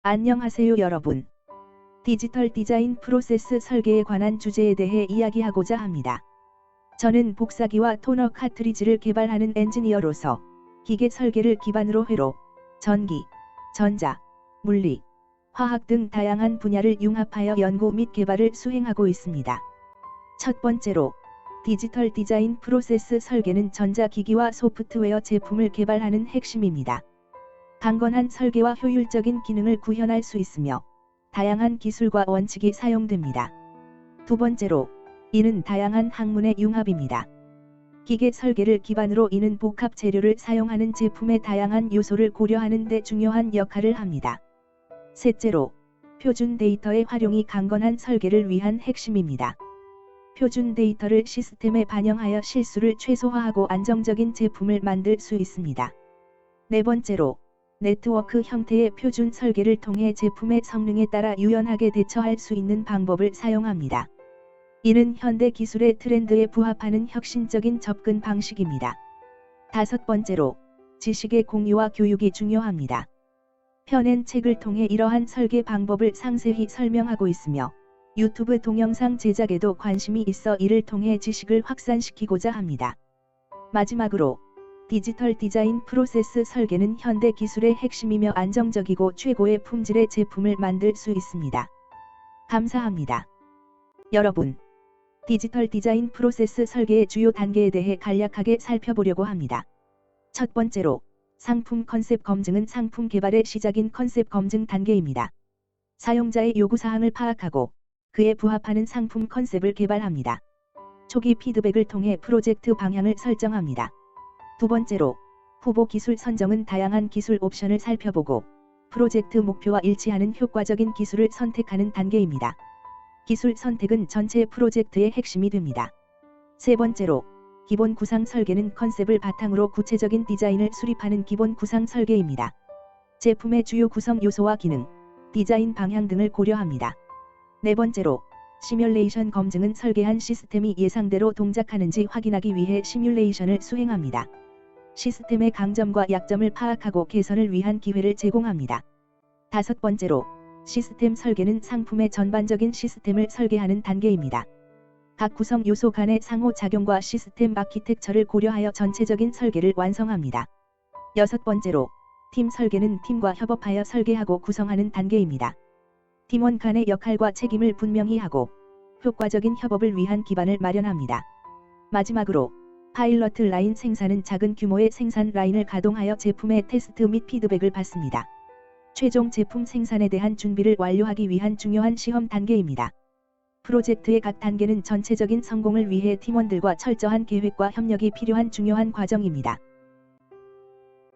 안녕하세요 여러분. 디지털 디자인 프로세스 설계에 관한 주제에 대해 이야기하고자 합니다. 저는 복사기와 토너 카트리지를 개발하는 엔지니어로서 기계 설계를 기반으로 회로, 전기, 전자, 물리, 화학 등 다양한 분야를 융합하여 연구 및 개발을 수행하고 있습니다. 첫 번째로, 디지털 디자인 프로세스 설계는 전자기기와 소프트웨어 제품을 개발하는 핵심입니다. 강건한 설계와 효율적인 기능을 구현할 수 있으며 다양한 기술과 원칙이 사용됩니다. 두 번째로, 이는 다양한 학문의 융합입니다. 기계 설계를 기반으로 이는 복합 재료를 사용하는 제품의 다양한 요소를 고려하는 데 중요한 역할을 합니다. 셋째로, 표준 데이터의 활용이 강건한 설계를 위한 핵심입니다. 표준 데이터를 시스템에 반영하여 실수를 최소화하고 안정적인 제품을 만들 수 있습니다. 네 번째로, 네트워크 형태의 표준 설계를 통해 제품의 성능에 따라 유연하게 대처할 수 있는 방법을 사용합니다. 이는 현대 기술의 트렌드에 부합하는 혁신적인 접근 방식입니다. 다섯 번째로, 지식의 공유와 교육이 중요합니다. 펴낸 책을 통해 이러한 설계 방법을 상세히 설명하고 있으며 유튜브 동영상 제작에도 관심이 있어 이를 통해 지식을 확산시키고자 합니다. 마지막으로, 디지털 디자인 프로세스 설계는 현대 기술의 핵심이며 안정적이고 최고의 품질의 제품을 만들 수 있습니다. 감사합니다. 여러분, 디지털 디자인 프로세스 설계의 주요 단계에 대해 간략하게 살펴보려고 합니다. 첫 번째로, 상품 컨셉 검증은 상품 개발의 시작인 컨셉 검증 단계입니다. 사용자의 요구사항을 파악하고 그에 부합하는 상품 컨셉을 개발합니다. 초기 피드백을 통해 프로젝트 방향을 설정합니다. 두 번째로, 후보 기술 선정은 다양한 기술 옵션을 살펴보고 프로젝트 목표와 일치하는 효과적인 기술을 선택하는 단계입니다. 기술 선택은 전체 프로젝트의 핵심이 됩니다. 세 번째로, 기본 구상 설계는 컨셉을 바탕으로 구체적인 디자인을 수립하는 기본 구상 설계입니다. 제품의 주요 구성 요소와 기능, 디자인 방향 등을 고려합니다. 네 번째로, 시뮬레이션 검증은 설계한 시스템이 예상대로 동작하는지 확인하기 위해 시뮬레이션을 수행합니다. 시스템의 강점과 약점을 파악하고 개선을 위한 기회를 제공합니다. 다섯 번째로, 시스템 설계는 상품의 전반적인 시스템을 설계하는 단계입니다. 각 구성 요소 간의 상호작용과 시스템 아키텍처를 고려하여 전체적인 설계를 완성합니다. 여섯 번째로, 팀 설계는 팀과 협업하여 설계하고 구성하는 단계입니다. 팀원 간의 역할과 책임을 분명히 하고 효과적인 협업을 위한 기반을 마련합니다. 마지막으로, 파일럿 라인 생산은 작은 규모의 생산 라인을 가동하여 제품의 테스트 및 피드백을 받습니다. 최종 제품 생산에 대한 준비를 완료하기 위한 중요한 시험 단계입니다. 프로젝트의 각 단계는 전체적인 성공을 위해 팀원들과 철저한 계획과 협력이 필요한 중요한 과정입니다.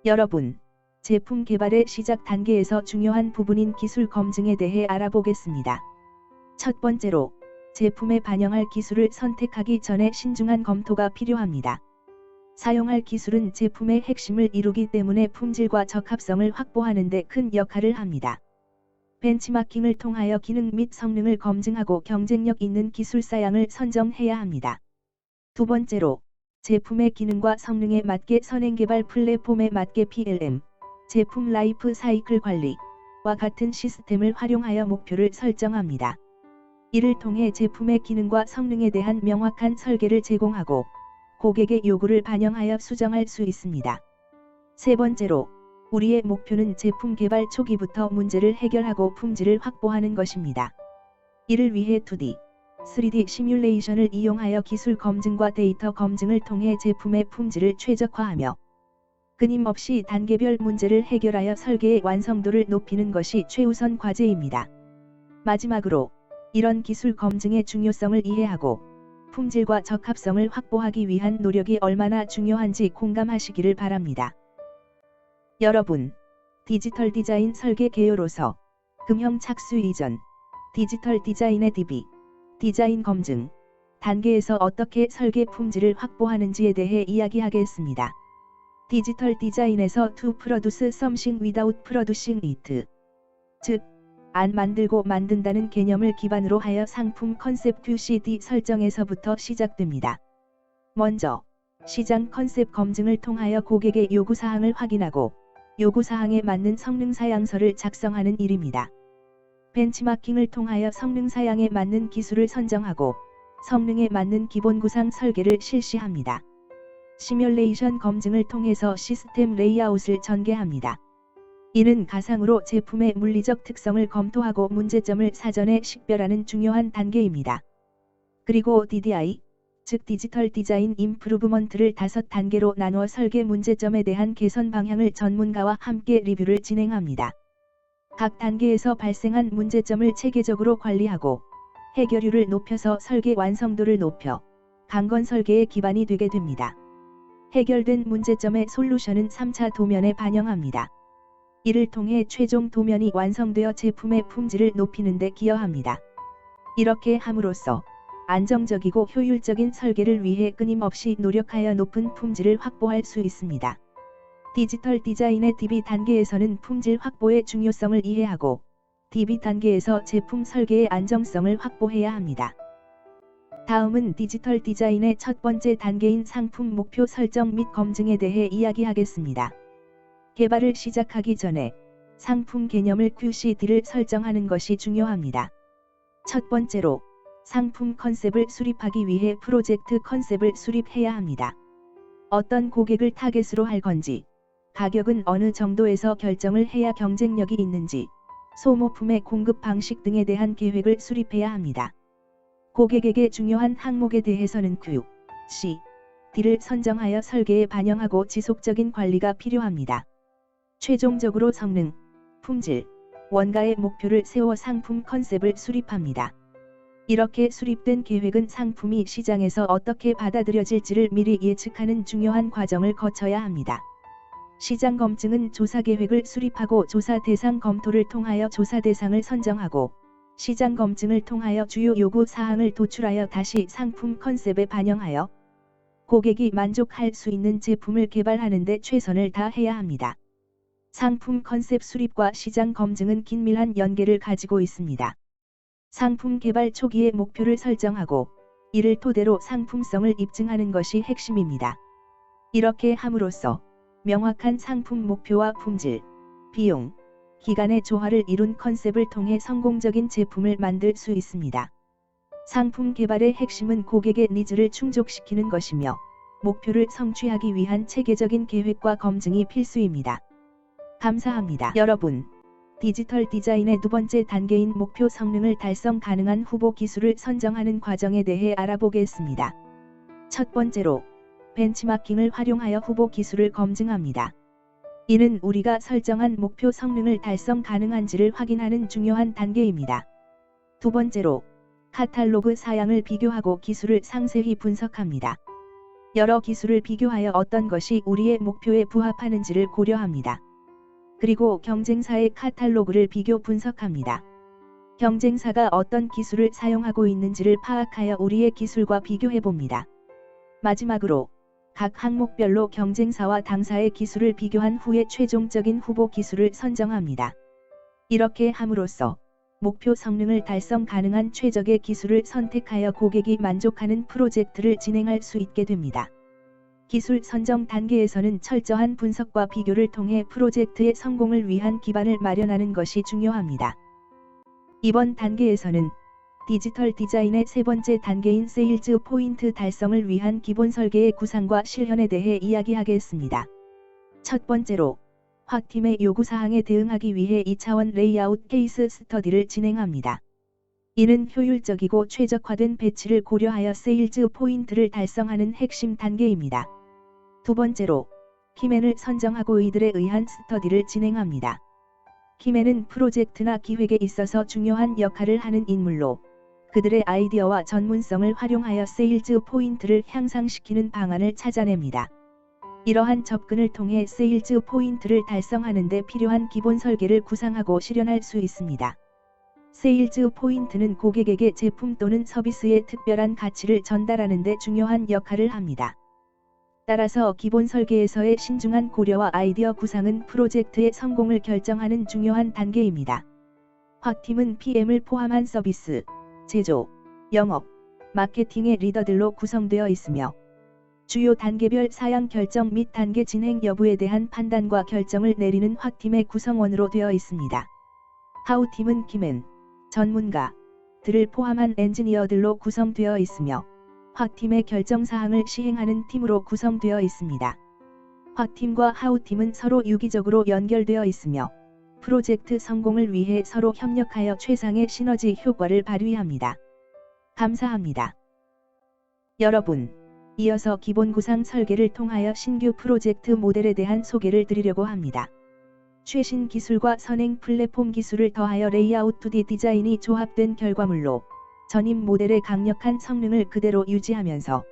여러분, 제품 개발의 시작 단계에서 중요한 부분인 기술 검증에 대해 알아보겠습니다. 첫 번째로, 제품에 반영할 기술을 선택하기 전에 신중한 검토가 필요합니다. 사용할 기술은 제품의 핵심을 이루기 때문에 품질과 적합성을 확보하는 데 큰 역할을 합니다. 벤치마킹을 통하여 기능 및 성능을 검증하고 경쟁력 있는 기술사양을 선정해야 합니다. 두 번째로, 제품의 기능과 성능에 맞게 선행개발 플랫폼에 맞게 PLM, 제품 라이프 사이클 관리와 같은 시스템을 활용하여 목표를 설정합니다. 이를 통해 제품의 기능과 성능에 대한 명확한 설계를 제공하고 고객의 요구를 반영하여 수정할 수 있습니다. 세 번째로, 우리의 목표는 제품 개발 초기부터 문제를 해결하고 품질을 확보하는 것입니다. 이를 위해 2D, 3D 시뮬레이션을 이용하여 기술 검증과 데이터 검증을 통해 제품의 품질을 최적화하며 끊임없이 단계별 문제를 해결하여 설계의 완성도를 높이는 것이 최우선 과제입니다. 마지막으로, 이런 기술 검증의 중요성을 이해하고 품질과 적합성을 확보하기 위한 노력이 얼마나 중요한지 공감하시기를 바랍니다. 여러분, 디지털 디자인 설계 개요로서 금형 착수 이전, 디지털 디자인의 DB, 디자인 검증 단계에서 어떻게 설계 품질을 확보하는지에 대해 이야기하겠습니다. 디지털 디자인에서 to produce something without producing it, 즉, 안 만들고 만든다는 개념을 기반으로 하여 상품 컨셉 QCD 설정에서부터 시작됩니다. 먼저, 시장 컨셉 검증을 통하여 고객의 요구사항을 확인하고 요구사항에 맞는 성능사양서를 작성하는 일입니다. 벤치마킹을 통하여 성능사양에 맞는 기술을 선정하고 성능에 맞는 기본 구상 설계를 실시합니다. 시뮬레이션 검증을 통해서 시스템 레이아웃을 전개합니다. 이는 가상으로 제품의 물리적 특성을 검토하고 문제점을 사전에 식별하는 중요한 단계입니다. 그리고 DDI, 즉 디지털 디자인 임프루브먼트를 5단계로 나누어 설계 문제점에 대한 개선 방향을 전문가와 함께 리뷰를 진행합니다. 각 단계에서 발생한 문제점을 체계적으로 관리하고 해결률을 높여서 설계 완성도를 높여 강건 설계의 기반이 되게 됩니다. 해결된 문제점의 솔루션은 3차 도면에 반영합니다. 이를 통해 최종 도면이 완성되어 제품의 품질을 높이는 데 기여합니다. 이렇게 함으로써 안정적이고 효율적인 설계를 위해 끊임없이 노력하여 높은 품질을 확보할 수 있습니다. 디지털 디자인의 DB 단계에서는 품질 확보의 중요성을 이해하고 DB 단계에서 제품 설계의 안정성을 확보해야 합니다. 다음은 디지털 디자인의 첫 번째 단계인 상품 목표 설정 및 검증에 대해 이야기하겠습니다. 개발을 시작하기 전에 상품 개념을 QCD를 설정하는 것이 중요합니다. 첫 번째로 상품 컨셉을 수립하기 위해 프로젝트 컨셉을 수립해야 합니다. 어떤 고객을 타겟으로 할 건지, 가격은 어느 정도에서 결정을 해야 경쟁력이 있는지, 소모품의 공급 방식 등에 대한 계획을 수립해야 합니다. 고객에게 중요한 항목에 대해서는 Q, C, D를 선정하여 설계에 반영하고 지속적인 관리가 필요합니다. 최종적으로 성능, 품질, 원가의 목표를 세워 상품 컨셉을 수립합니다. 이렇게 수립된 계획은 상품이 시장에서 어떻게 받아들여질지를 미리 예측하는 중요한 과정을 거쳐야 합니다. 시장 검증은 조사 계획을 수립하고 조사 대상 검토를 통하여 조사 대상을 선정하고 시장 검증을 통하여 주요 요구 사항을 도출하여 다시 상품 컨셉에 반영하여 고객이 만족할 수 있는 제품을 개발하는 데 최선을 다해야 합니다. 상품 컨셉 수립과 시장 검증은 긴밀한 연계를 가지고 있습니다. 상품 개발 초기에 목표를 설정하고 이를 토대로 상품성을 입증하는 것이 핵심입니다. 이렇게 함으로써 명확한 상품 목표와 품질, 비용, 기간의 조화를 이룬 컨셉을 통해 성공적인 제품을 만들 수 있습니다. 상품 개발의 핵심은 고객의 니즈를 충족시키는 것이며 목표를 성취하기 위한 체계적인 계획과 검증이 필수입니다. 감사합니다. 여러분, 디지털 디자인의 두 번째 단계인 목표 성능을 달성 가능한 후보 기술을 선정하는 과정에 대해 알아보겠습니다. 첫 번째로 벤치마킹을 활용하여 후보 기술을 검증합니다. 이는 우리가 설정한 목표 성능을 달성 가능한지를 확인하는 중요한 단계입니다. 두 번째로 카탈로그 사양을 비교하고 기술을 상세히 분석합니다. 여러 기술을 비교하여 어떤 것이 우리의 목표에 부합하는지를 고려합니다. 그리고 경쟁사의 카탈로그를 비교 분석합니다. 경쟁사가 어떤 기술을 사용하고 있는지를 파악하여 우리의 기술과 비교해봅니다. 마지막으로 각 항목별로 경쟁사와 당사의 기술을 비교한 후에 최종적인 후보 기술을 선정합니다. 이렇게 함으로써 목표 성능을 달성 가능한 최적의 기술을 선택하여 고객이 만족하는 프로젝트를 진행할 수 있게 됩니다. 기술 선정 단계에서는 철저한 분석과 비교를 통해 프로젝트의 성공을 위한 기반을 마련하는 것이 중요합니다. 이번 단계에서는 디지털 디자인의 세 번째 단계인 세일즈 포인트 달성을 위한 기본 설계의 구상과 실현에 대해 이야기하겠습니다. 첫 번째로 확팀의 요구사항에 대응하기 위해 2차원 레이아웃 케이스 스터디를 진행합니다. 이는 효율적이고 최적화된 배치를 고려하여 세일즈 포인트를 달성하는 핵심 단계입니다. 두 번째로 키맨을 선정하고 이들에 의한 스터디를 진행합니다. 키맨은 프로젝트나 기획에 있어서 중요한 역할을 하는 인물로 그들의 아이디어와 전문성을 활용하여 세일즈 포인트를 향상시키는 방안을 찾아냅니다. 이러한 접근을 통해 세일즈 포인트를 달성하는 데 필요한 기본 설계를 구상하고 실현할 수 있습니다. 세일즈 포인트는 고객에게 제품 또는 서비스의 특별한 가치를 전달하는 데 중요한 역할을 합니다. 따라서 기본 설계에서의 신중한 고려와 아이디어 구상은 프로젝트의 성공을 결정하는 중요한 단계입니다. 확팀은 PM을 포함한 서비스, 제조, 영업, 마케팅의 리더들로 구성되어 있으며 주요 단계별 사양 결정 및 단계 진행 여부에 대한 판단과 결정을 내리는 확팀의 구성원으로 되어 있습니다. 하우팀은 기맨, 전문가들을 포함한 엔지니어들로 구성되어 있으며 확팀의 결정사항을 시행하는 팀으로 구성되어 있습니다. 확팀과 하우팀은 서로 유기적으로 연결되어 있으며 프로젝트 성공을 위해 서로 협력하여 최상의 시너지 효과를 발휘합니다. 감사합니다. 여러분, 이어서 기본 구상 설계를 통하여 신규 프로젝트 모델에 대한 소개를 드리려고 합니다. 최신 기술과 선행 플랫폼 기술을 더하여 레이아웃 2D 디자인이 조합된 결과물로 전임 모델의 강력한 성능을 그대로 유지하면서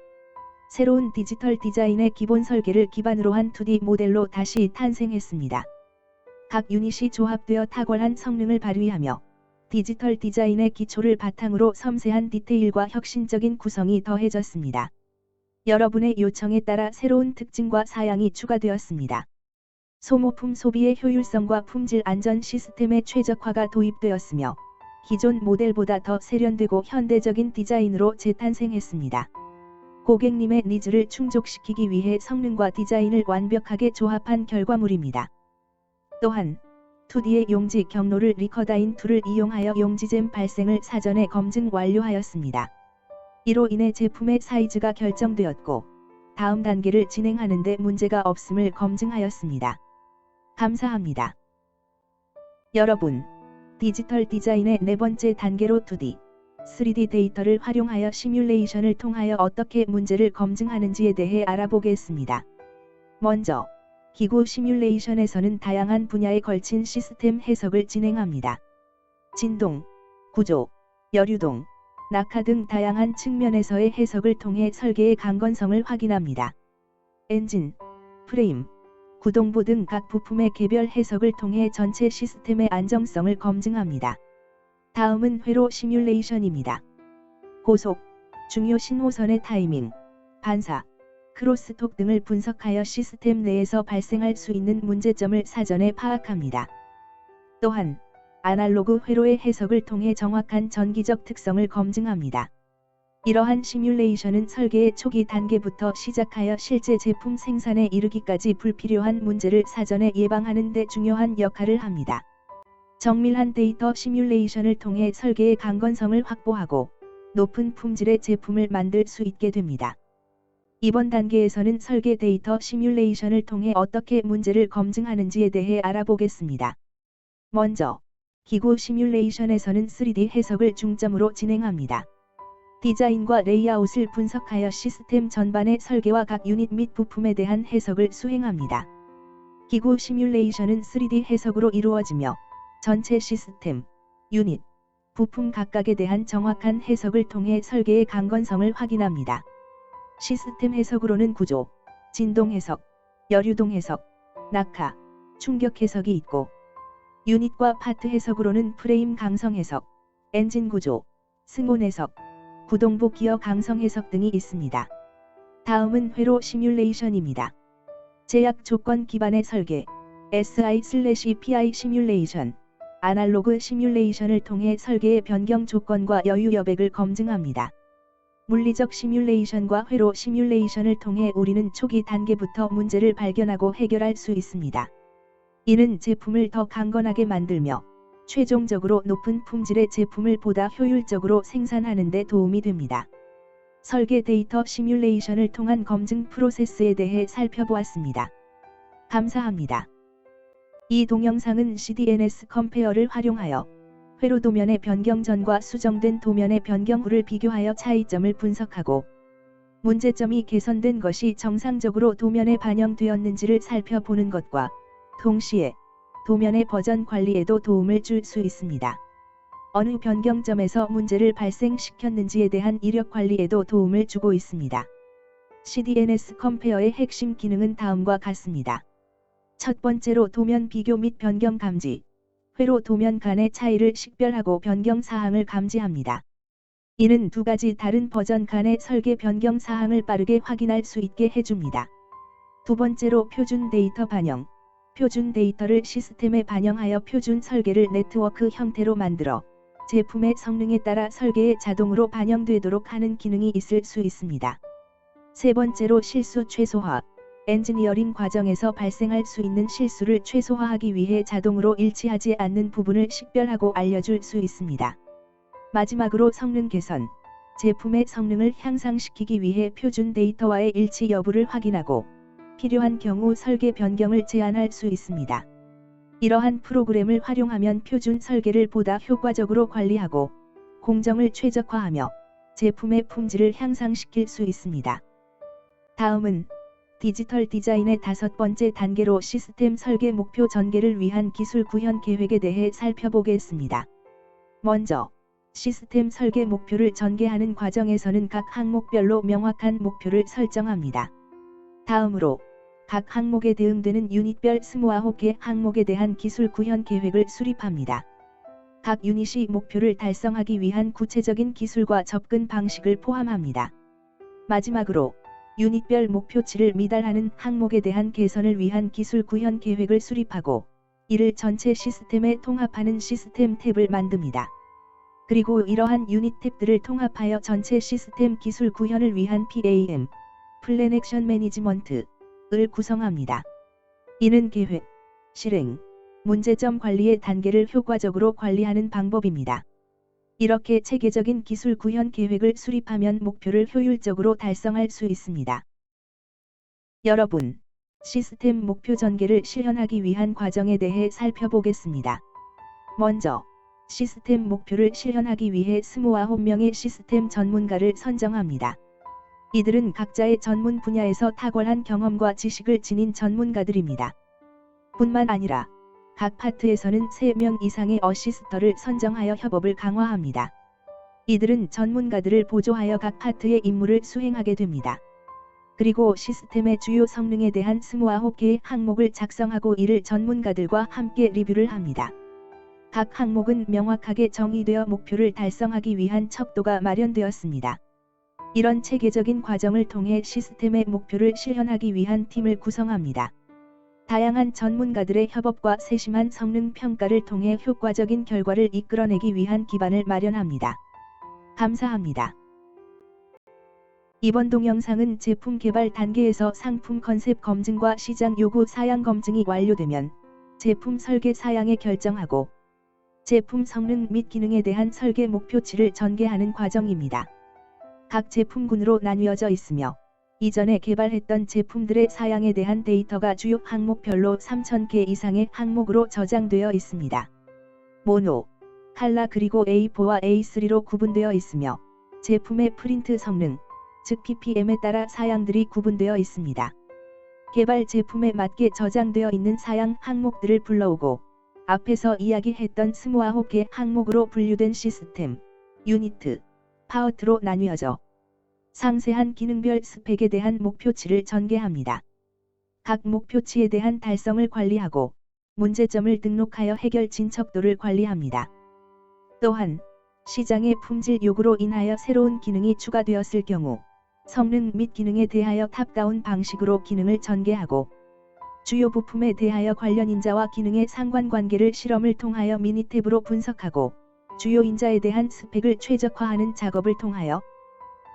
새로운 디지털 디자인의 기본 설계를 기반으로 한 2D 모델로 다시 탄생했습니다. 각 유닛이 조합되어 탁월한 성능을 발휘하며 디지털 디자인의 기초를 바탕으로 섬세한 디테일과 혁신적인 구성이 더해졌습니다. 여러분의 요청에 따라 새로운 특징과 사양이 추가되었습니다. 소모품 소비의 효율성과 품질 안전 시스템의 최적화가 도입되었으며 기존 모델보다 더 세련되고 현대적인 디자인으로 재탄생했습니다. 고객님의 니즈를 충족시키기 위해 성능과 디자인을 완벽하게 조합한 결과물입니다. 또한 2D의 용지 경로를 리커다인 툴을 이용하여 용지잼 발생을 사전에 검증 완료하였습니다. 이로 인해 제품의 사이즈가 결정되었고 다음 단계를 진행하는 데 문제가 없음을 검증하였습니다. 감사합니다. 여러분, 디지털 디자인의 네 번째 단계로 2D, 3D 데이터를 활용하여 시뮬레이션을 통하여 어떻게 문제를 검증하는지에 대해 알아보겠습니다. 먼저, 기구 시뮬레이션에서는 다양한 분야에 걸친 시스템 해석을 진행합니다. 진동, 구조, 여류동, 낙하 등 다양한 측면에서의 해석을 통해 설계의 강건성을 확인합니다. 엔진, 프레임, 구동부 등 각 부품의 개별 해석을 통해 전체 시스템의 안정성을 검증합니다. 다음은 회로 시뮬레이션입니다. 고속, 중요 신호선의 타이밍, 반사, 크로스톡 등을 분석하여 시스템 내에서 발생할 수 있는 문제점을 사전에 파악합니다. 또한 아날로그 회로의 해석을 통해 정확한 전기적 특성을 검증합니다. 이러한 시뮬레이션은 설계의 초기 단계부터 시작하여 실제 제품 생산에 이르기까지 불필요한 문제를 사전에 예방하는 데 중요한 역할을 합니다. 정밀한 데이터 시뮬레이션을 통해 설계의 강건성을 확보하고 높은 품질의 제품을 만들 수 있게 됩니다. 이번 단계에서는 설계 데이터 시뮬레이션을 통해 어떻게 문제를 검증하는지에 대해 알아보겠습니다. 먼저, 기구 시뮬레이션에서는 3D 해석을 중점으로 진행합니다. 디자인과 레이아웃을 분석하여 시스템 전반의 설계와 각 유닛 및 부품에 대한 해석을 수행합니다. 기구 시뮬레이션은 3D 해석으로 이루어지며 전체 시스템, 유닛, 부품 각각에 대한 정확한 해석을 통해 설계의 강건성을 확인합니다. 시스템 해석으로는 구조, 진동 해석, 여류동 해석, 낙하, 충격 해석이 있고 유닛과 파트 해석으로는 프레임 강성 해석, 엔진 구조, 승온 해석, 구동부 기어 강성 해석 등이 있습니다. 다음은 회로 시뮬레이션입니다. 제약 조건 기반의 설계, SI/PI 시뮬레이션, 아날로그 시뮬레이션을 통해 설계의 변경 조건과 여유 여백을 검증합니다. 물리적 시뮬레이션과 회로 시뮬레이션을 통해 우리는 초기 단계부터 문제를 발견하고 해결할 수 있습니다. 이는 제품을 더 강건하게 만들며 최종적으로 높은 품질의 제품을 보다 효율적으로 생산하는 데 도움이 됩니다. 설계 데이터 시뮬레이션을 통한 검증 프로세스에 대해 살펴보았습니다. 감사합니다. 이 동영상은 CDNS 컴페어를 활용하여 회로 도면의 변경 전과 수정된 도면의 변경 후를 비교하여 차이점을 분석하고 문제점이 개선된 것이 정상적으로 도면에 반영되었는지를 살펴보는 것과 동시에 도면의 버전 관리에도 도움을 줄 수 있습니다. 어느 변경점에서 문제를 발생시켰는지에 대한 이력 관리에도 도움을 주고 있습니다. CDNS 컴페어의 핵심 기능은 다음과 같습니다. 첫 번째로 도면 비교 및 변경 감지. 회로 도면 간의 차이를 식별하고 변경 사항을 감지합니다. 이는 두 가지 다른 버전 간의 설계 변경 사항을 빠르게 확인할 수 있게 해줍니다. 두 번째로 표준 데이터 반영. 표준 데이터를 시스템에 반영하여 표준 설계를 네트워크 형태로 만들어 제품의 성능에 따라 설계에 자동으로 반영되도록 하는 기능이 있을 수 있습니다. 세 번째로 실수 최소화. 엔지니어링 과정에서 발생할 수 있는 실수를 최소화하기 위해 자동으로 일치하지 않는 부분을 식별하고 알려줄 수 있습니다. 마지막으로 성능 개선. 제품의 성능을 향상시키기 위해 표준 데이터와의 일치 여부를 확인하고 필요한 경우 설계 변경을 제안할 수 있습니다. 이러한 프로그램을 활용하면 표준 설계를 보다 효과적으로 관리하고 공정을 최적화하며 제품의 품질을 향상시킬 수 있습니다. 다음은 디지털 디자인의 5번째 단계로 시스템 설계 목표 전개를 위한 기술 구현 계획에 대해 살펴보겠습니다. 먼저 시스템 설계 목표를 전개하는 과정에서는 각 항목별로 명확한 목표를 설정합니다. 다음으로 각 항목에 대응되는 유닛별 스모아홉 개 항목에 대한 기술 구현 계획을 수립합니다. 각 유닛이 목표를 달성하기 위한 구체적인 기술과 접근 방식을 포함합니다. 마지막으로 유닛별 목표치를 미달하는 항목에 대한 개선을 위한 기술 구현 계획을 수립하고 이를 전체 시스템에 통합하는 시스템 탭을 만듭니다. 그리고 이러한 유닛 탭들을 통합하여 전체 시스템 기술 구현을 위한 PAM, 플랜 액션 매니지먼트를 구성합니다. 이는 계획, 실행, 문제점 관리의 단계를 효과적으로 관리하는 방법입니다. 이렇게 체계적인 기술 구현 계획을 수립하면 목표를 효율적으로 달성할 수 있습니다. 여러분, 시스템 목표 전개를 실현하기 위한 과정에 대해 살펴보겠습니다. 먼저, 시스템 목표를 실현하기 위해 29명의 시스템 전문가를 선정합니다. 이들은 각자의 전문 분야에서 탁월한 경험과 지식을 지닌 전문가들입니다. 뿐만 아니라 각 파트에서는 3명 이상의 어시스터를 선정하여 협업을 강화합니다. 이들은 전문가들을 보조하여 각 파트의 임무를 수행하게 됩니다. 그리고 시스템의 주요 성능에 대한 29개의 항목을 작성하고 이를 전문가들과 함께 리뷰를 합니다. 각 항목은 명확하게 정의되어 목표를 달성하기 위한 척도가 마련되었습니다. 이런 체계적인 과정을 통해 시스템의 목표를 실현하기 위한 팀을 구성합니다. 다양한 전문가들의 협업과 세심한 성능 평가를 통해 효과적인 결과를 이끌어내기 위한 기반을 마련합니다. 감사합니다. 이번 동영상은 제품 개발 단계에서 상품 컨셉 검증과 시장 요구 사양 검증이 완료되면 제품 설계 사양에 결정하고 제품 성능 및 기능에 대한 설계 목표치를 전개하는 과정입니다. 각 제품군으로 나뉘어져 있으며 이전에 개발했던 제품들의 사양에 대한 데이터가 주요 항목별로 3,000개 이상의 항목으로 저장되어 있습니다. 모노, 칼라 그리고 A4와 A3로 구분되어 있으며 제품의 프린트 성능, 즉 ppm에 따라 사양들이 구분되어 있습니다. 개발 제품에 맞게 저장되어 있는 사양 항목들을 불러오고 앞에서 이야기했던 29개 항목으로 분류된 시스템, 유니트, 파워트로 나뉘어져 상세한 기능별 스펙에 대한 목표치를 전개합니다. 각 목표치에 대한 달성을 관리하고 문제점을 등록하여 해결 진척도를 관리합니다. 또한 시장의 품질 요구로 인하여 새로운 기능이 추가되었을 경우 성능 및 기능에 대하여 탑다운 방식으로 기능을 전개하고 주요 부품에 대하여 관련 인자와 기능의 상관관계를 실험을 통하여 미니탭으로 분석하고 주요 인자에 대한 스펙을 최적화하는 작업을 통하여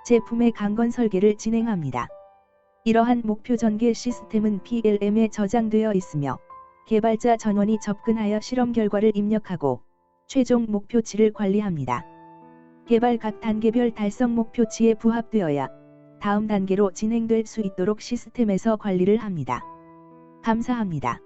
제품의 강건 설계를 진행합니다. 이러한 목표 전개 시스템은 PLM에 저장되어 있으며 개발자 전원이 접근하여 실험 결과를 입력하고 최종 목표치를 관리합니다. 개발 각 단계별 달성 목표치에 부합되어야 다음 단계로 진행될 수 있도록 시스템에서 관리를 합니다. 감사합니다.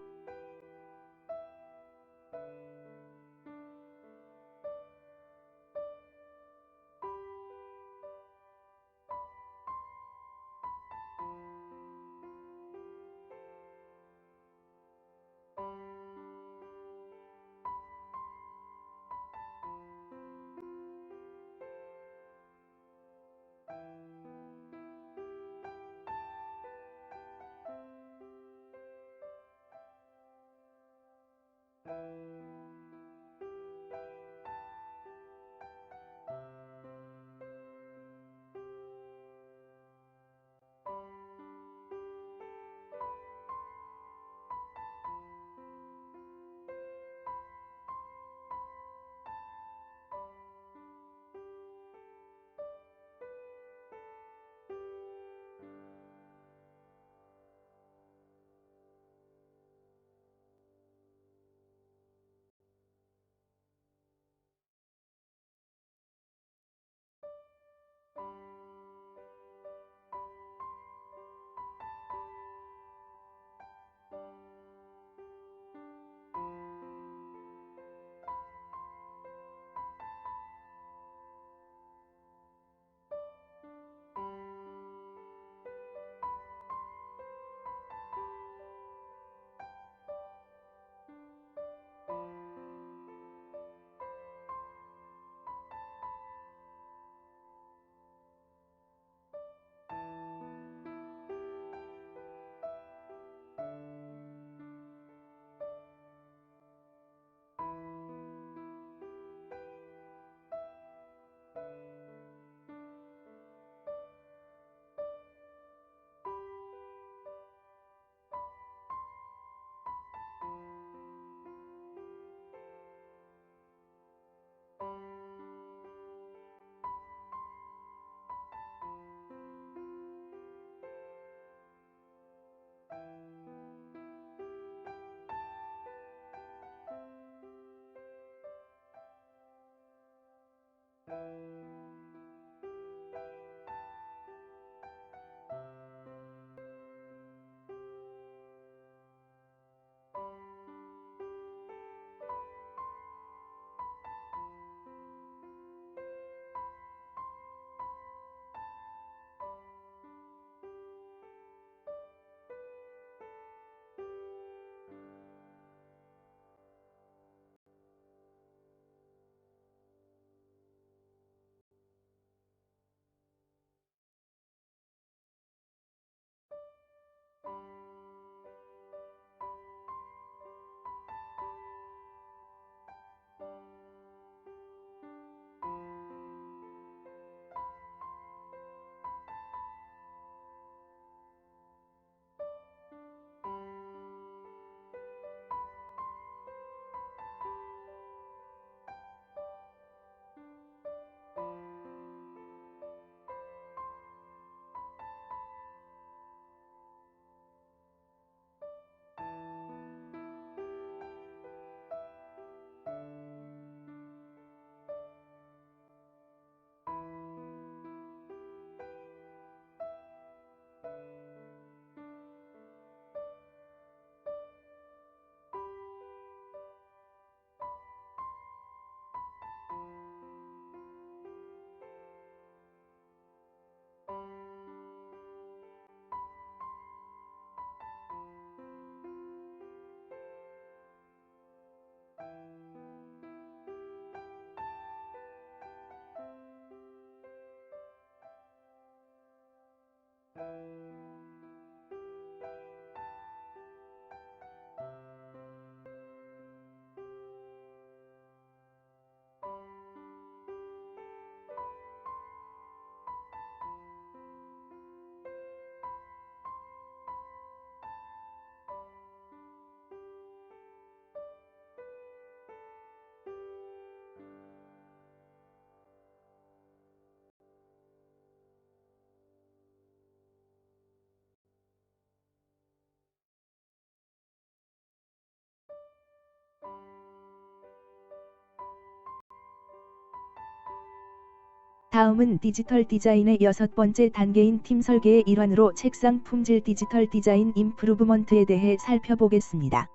다음은 디지털 디자인의 6번째 단계인 팀 설계의 일환으로 책상 품질 디지털 디자인 임프루브먼트에 대해 살펴보겠습니다.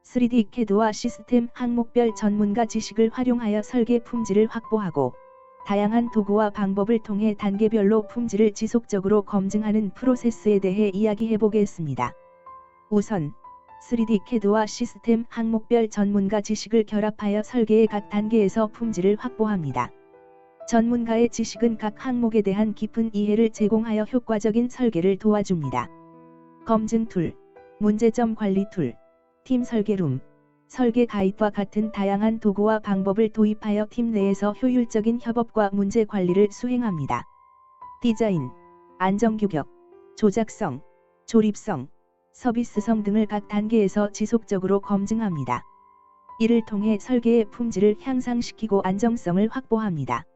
3D CAD와 시스템 항목별 전문가 지식을 활용하여 설계 품질을 확보하고 다양한 도구와 방법을 통해 단계별로 품질을 지속적으로 검증하는 프로세스에 대해 이야기해보겠습니다. 우선 3D CAD와 시스템 항목별 전문가 지식을 결합하여 설계의 각 단계에서 품질을 확보합니다. 전문가의 지식은 각 항목에 대한 깊은 이해를 제공하여 효과적인 설계를 도와줍니다. 검증 툴, 문제점 관리 툴, 팀 설계룸, 설계 가이드와 같은 다양한 도구와 방법을 도입하여 팀 내에서 효율적인 협업과 문제 관리를 수행합니다. 디자인, 안정규격, 조작성, 조립성, 서비스성 등을 각 단계에서 지속적으로 검증합니다. 이를 통해 설계의 품질을 향상시키고 안정성을 확보합니다.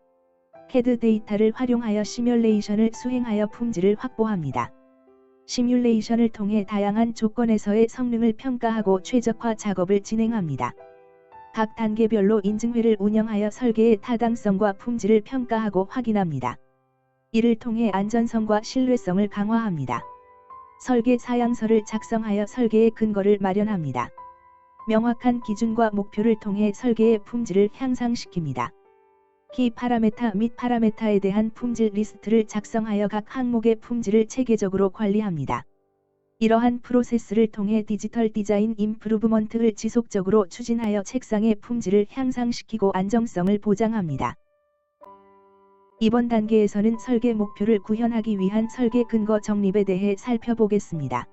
CAD 데이터를 활용하여 시뮬레이션을 수행하여 품질을 확보합니다. 시뮬레이션을 통해 다양한 조건에서의 성능을 평가하고 최적화 작업을 진행합니다. 각 단계별로 인증회를 운영하여 설계의 타당성과 품질을 평가하고 확인합니다. 이를 통해 안전성과 신뢰성을 강화합니다. 설계 사양서를 작성하여 설계의 근거를 마련합니다. 명확한 기준과 목표를 통해 설계의 품질을 향상시킵니다. 키 파라메타 및 파라메타에 대한 품질 리스트를 작성하여 각 항목의 품질을 체계적으로 관리합니다. 이러한 프로세스를 통해 디지털 디자인 임프루브먼트를 지속적으로 추진하여 책상의 품질을 향상시키고 안정성을 보장합니다. 이번 단계에서는 설계 목표를 구현하기 위한 설계 근거 정립에 대해 살펴보겠습니다.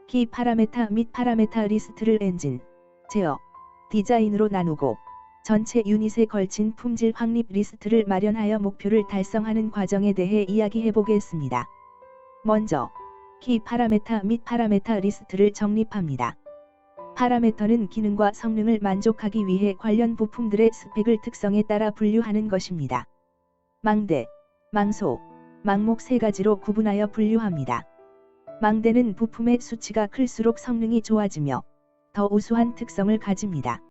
키 파라메타 및 파라메타 리스트를 엔진, 제어, 디자인으로 나누고 전체 유닛에 걸친 품질 확립 리스트를 마련하여 목표를 달성하는 과정에 대해 이야기해보겠습니다. 먼저, 키 파라메타 및 파라메타 리스트를 정립합니다. 파라메터는 기능과 성능을 만족하기 위해 관련 부품들의 스펙을 특성에 따라 분류하는 것입니다. 망대, 망소, 망목 세 가지로 구분하여 분류합니다. 망대는 부품의 수치가 클수록 성능이 좋아지며 더 우수한 특성을 가집니다.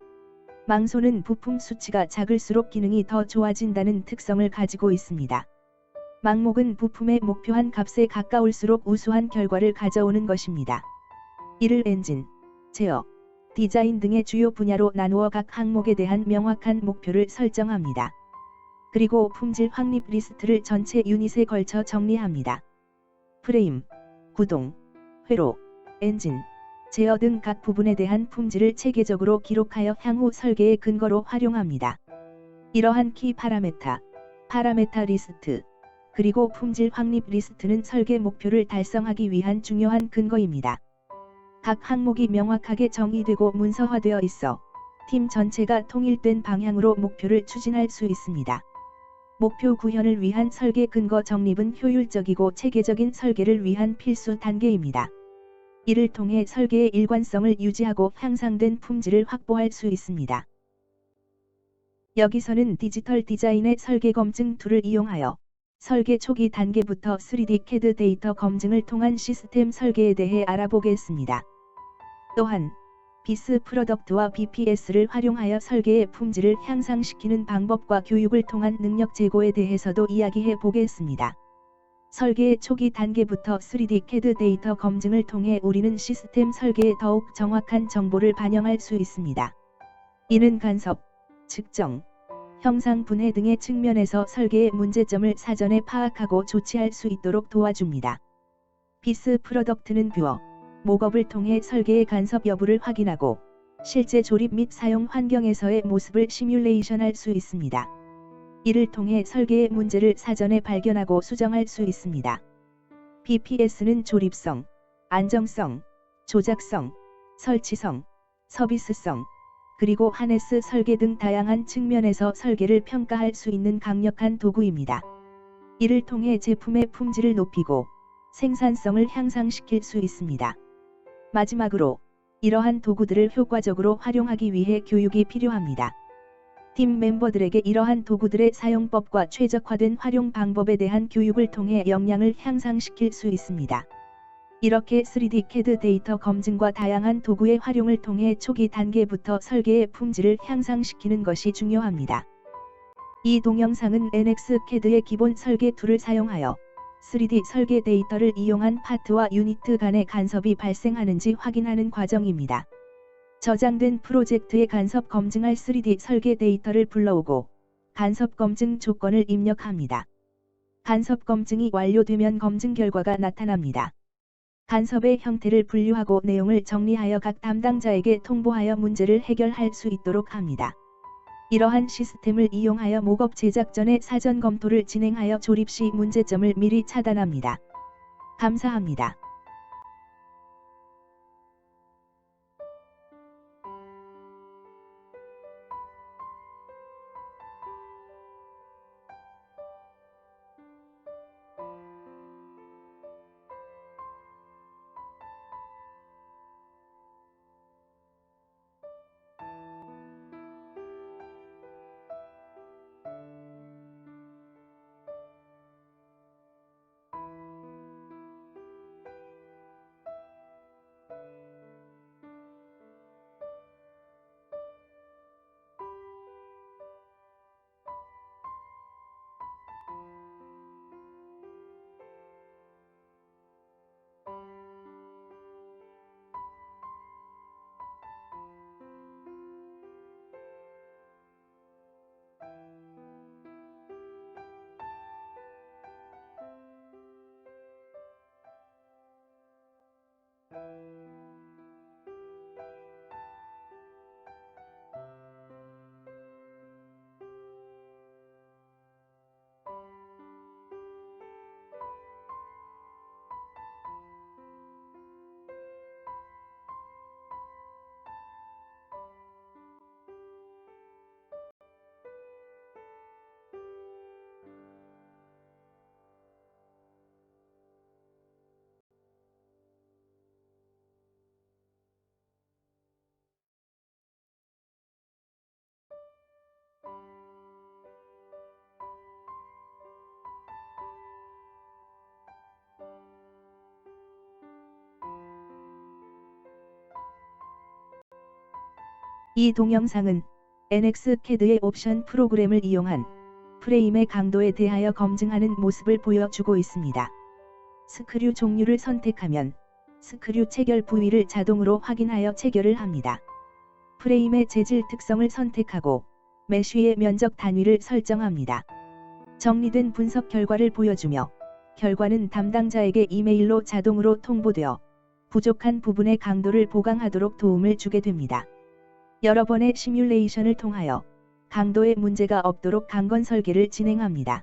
망소는 부품 수치가 작을수록 기능이 더 좋아진다는 특성을 가지고 있습니다. 망목은 부품의 목표한 값에 가까울수록 우수한 결과를 가져오는 것입니다. 이를 엔진, 제어, 디자인 등의 주요 분야로 나누어 각 항목에 대한 명확한 목표를 설정합니다. 그리고 품질 확립 리스트를 전체 유닛에 걸쳐 정리합니다. 프레임, 구동, 회로, 엔진, 제어 등 각 부분에 대한 품질을 체계적으로 기록하여 향후 설계의 근거로 활용합니다. 이러한 키 파라메타 리스트, 그리고 품질 확립 리스트는 설계 목표를 달성하기 위한 중요한 근거입니다. 각 항목이 명확하게 정의되고 문서화되어 있어 팀 전체가 통일된 방향으로 목표를 추진할 수 있습니다. 목표 구현을 위한 설계 근거 정립은 효율적이고 체계적인 설계를 위한 필수 단계입니다. 이를 통해 설계의 일관성을 유지하고 향상된 품질을 확보할 수 있습니다. 여기서는 디지털 디자인의 설계 검증 툴을 이용하여 설계 초기 단계부터 3D CAD 데이터 검증을 통한 시스템 설계에 대해 알아보겠습니다. 또한 비스 프로덕트와 BPS를 활용하여 설계의 품질을 향상시키는 방법과 교육을 통한 능력 제고에 대해서도 이야기해 보겠습니다. 설계의 초기 단계부터 3D CAD 데이터 검증을 통해 우리는 시스템 설계에 더욱 정확한 정보를 반영할 수 있습니다. 이는 간섭, 측정, 형상 분해 등의 측면에서 설계의 문제점을 사전에 파악하고 조치할 수 있도록 도와줍니다. 비스 프로덕트는 뷰어, 목업을 통해 설계의 간섭 여부를 확인하고 실제 조립 및 사용 환경에서의 모습을 시뮬레이션할 수 있습니다. 이를 통해 설계의 문제를 사전에 발견하고 수정할 수 있습니다. BPS는 조립성, 안정성, 조작성, 설치성, 서비스성, 그리고 하네스 설계 등 다양한 측면에서 설계를 평가할 수 있는 강력한 도구입니다. 이를 통해 제품의 품질을 높이고 생산성을 향상시킬 수 있습니다. 마지막으로 이러한 도구들을 효과적으로 활용하기 위해 교육이 필요합니다. 팀 멤버들에게 이러한 도구들의 사용법과 최적화된 활용 방법에 대한 교육을 통해 역량을 향상시킬 수 있습니다. 이렇게 3D CAD 데이터 검증과 다양한 도구의 활용을 통해 초기 단계부터 설계의 품질을 향상시키는 것이 중요합니다. 이 동영상은 NX CAD의 기본 설계 툴을 사용하여 3D 설계 데이터를 이용한 파트와 유니트 간의 간섭이 발생하는지 확인하는 과정입니다. 저장된 프로젝트의 간섭 검증할 3D 설계 데이터를 불러오고 간섭 검증 조건을 입력합니다. 간섭 검증이 완료되면 검증 결과가 나타납니다. 간섭의 형태를 분류하고 내용을 정리하여 각 담당자에게 통보하여 문제를 해결할 수 있도록 합니다. 이러한 시스템을 이용하여 목업 제작 전에 사전 검토를 진행하여 조립 시 문제점을 미리 차단합니다. 감사합니다. 이 동영상은 NX-CAD의 옵션 프로그램을 이용한 프레임의 강도에 대하여 검증하는 모습을 보여주고 있습니다. 스크류 종류를 선택하면 스크류 체결 부위를 자동으로 확인하여 체결을 합니다. 프레임의 재질 특성을 선택하고 메쉬의 면적 단위를 설정합니다. 정리된 분석 결과를 보여주며 결과는 담당자에게 이메일로 자동으로 통보되어 부족한 부분의 강도를 보강하도록 도움을 주게 됩니다. 여러 번의 시뮬레이션을 통하여 강도에 문제가 없도록 강건 설계를 진행합니다.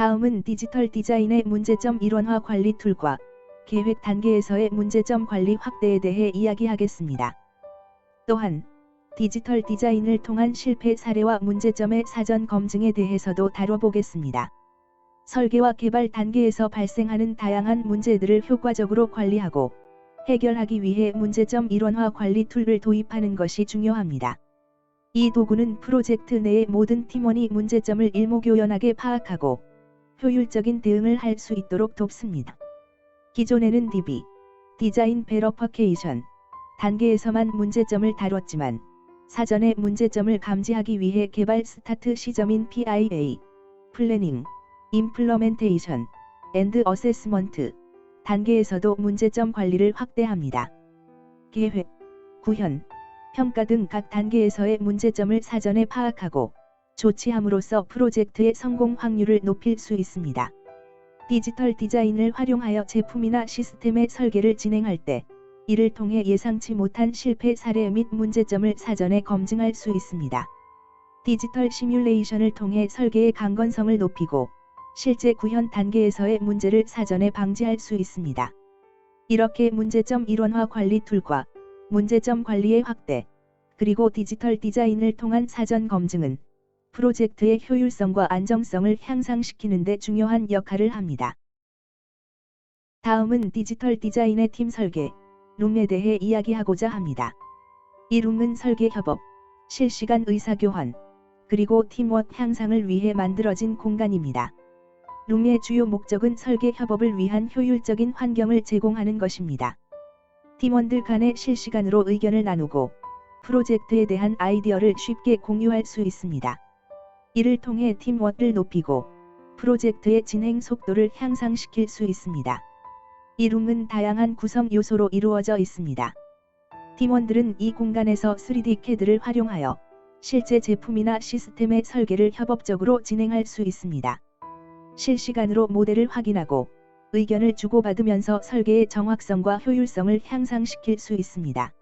다음은 디지털 디자인의 문제점 일원화 관리 툴과 계획 단계에서의 문제점 관리 확대에 대해 이야기하겠습니다. 또한 디지털 디자인을 통한 실패 사례와 문제점의 사전 검증에 대해서도 다뤄보겠습니다. 설계와 개발 단계에서 발생하는 다양한 문제들을 효과적으로 관리하고 해결하기 위해 문제점 일원화 관리 툴을 도입하는 것이 중요합니다. 이 도구는 프로젝트 내의 모든 팀원이 문제점을 일목요연하게 파악하고 효율적인 대응을 할 수 있도록 돕습니다. 기존에는 DB, 디자인 베러퍼케이션 단계에서만 문제점을 다뤘지만 사전에 문제점을 감지하기 위해 개발 스타트 시점인 PIA, 플래닝, 임플러멘테이션, 앤드 어세스먼트 단계에서도 문제점 관리를 확대합니다. 계획, 구현, 평가 등 각 단계에서의 문제점을 사전에 파악하고 조치함으로써 프로젝트의 성공 확률을 높일 수 있습니다. 디지털 디자인을 활용하여 제품이나 시스템의 설계를 진행할 때 이를 통해 예상치 못한 실패 사례 및 문제점을 사전에 검증할 수 있습니다. 디지털 시뮬레이션을 통해 설계의 강건성을 높이고 실제 구현 단계에서의 문제를 사전에 방지할 수 있습니다. 이렇게 문제점 일원화 관리 툴과 문제점 관리의 확대, 그리고 디지털 디자인을 통한 사전 검증은 프로젝트의 효율성과 안정성을 향상시키는 데 중요한 역할을 합니다. 다음은 디지털 디자인의 팀 설계, 룸에 대해 이야기하고자 합니다. 이 룸은 설계 협업, 실시간 의사교환, 그리고 팀워크 향상을 위해 만들어진 공간입니다. 룸의 주요 목적은 설계 협업을 위한 효율적인 환경을 제공하는 것입니다. 팀원들 간에 실시간으로 의견을 나누고 프로젝트에 대한 아이디어를 쉽게 공유할 수 있습니다. 이를 통해 팀워크를 높이고 프로젝트의 진행 속도를 향상시킬 수 있습니다. 이 룸은 다양한 구성 요소로 이루어져 있습니다. 팀원들은 이 공간에서 3D CAD를 활용하여 실제 제품이나 시스템의 설계를 협업적으로 진행할 수 있습니다. 실시간으로 모델을 확인하고 의견을 주고받으면서 설계의 정확성과 효율성을 향상시킬 수 있습니다.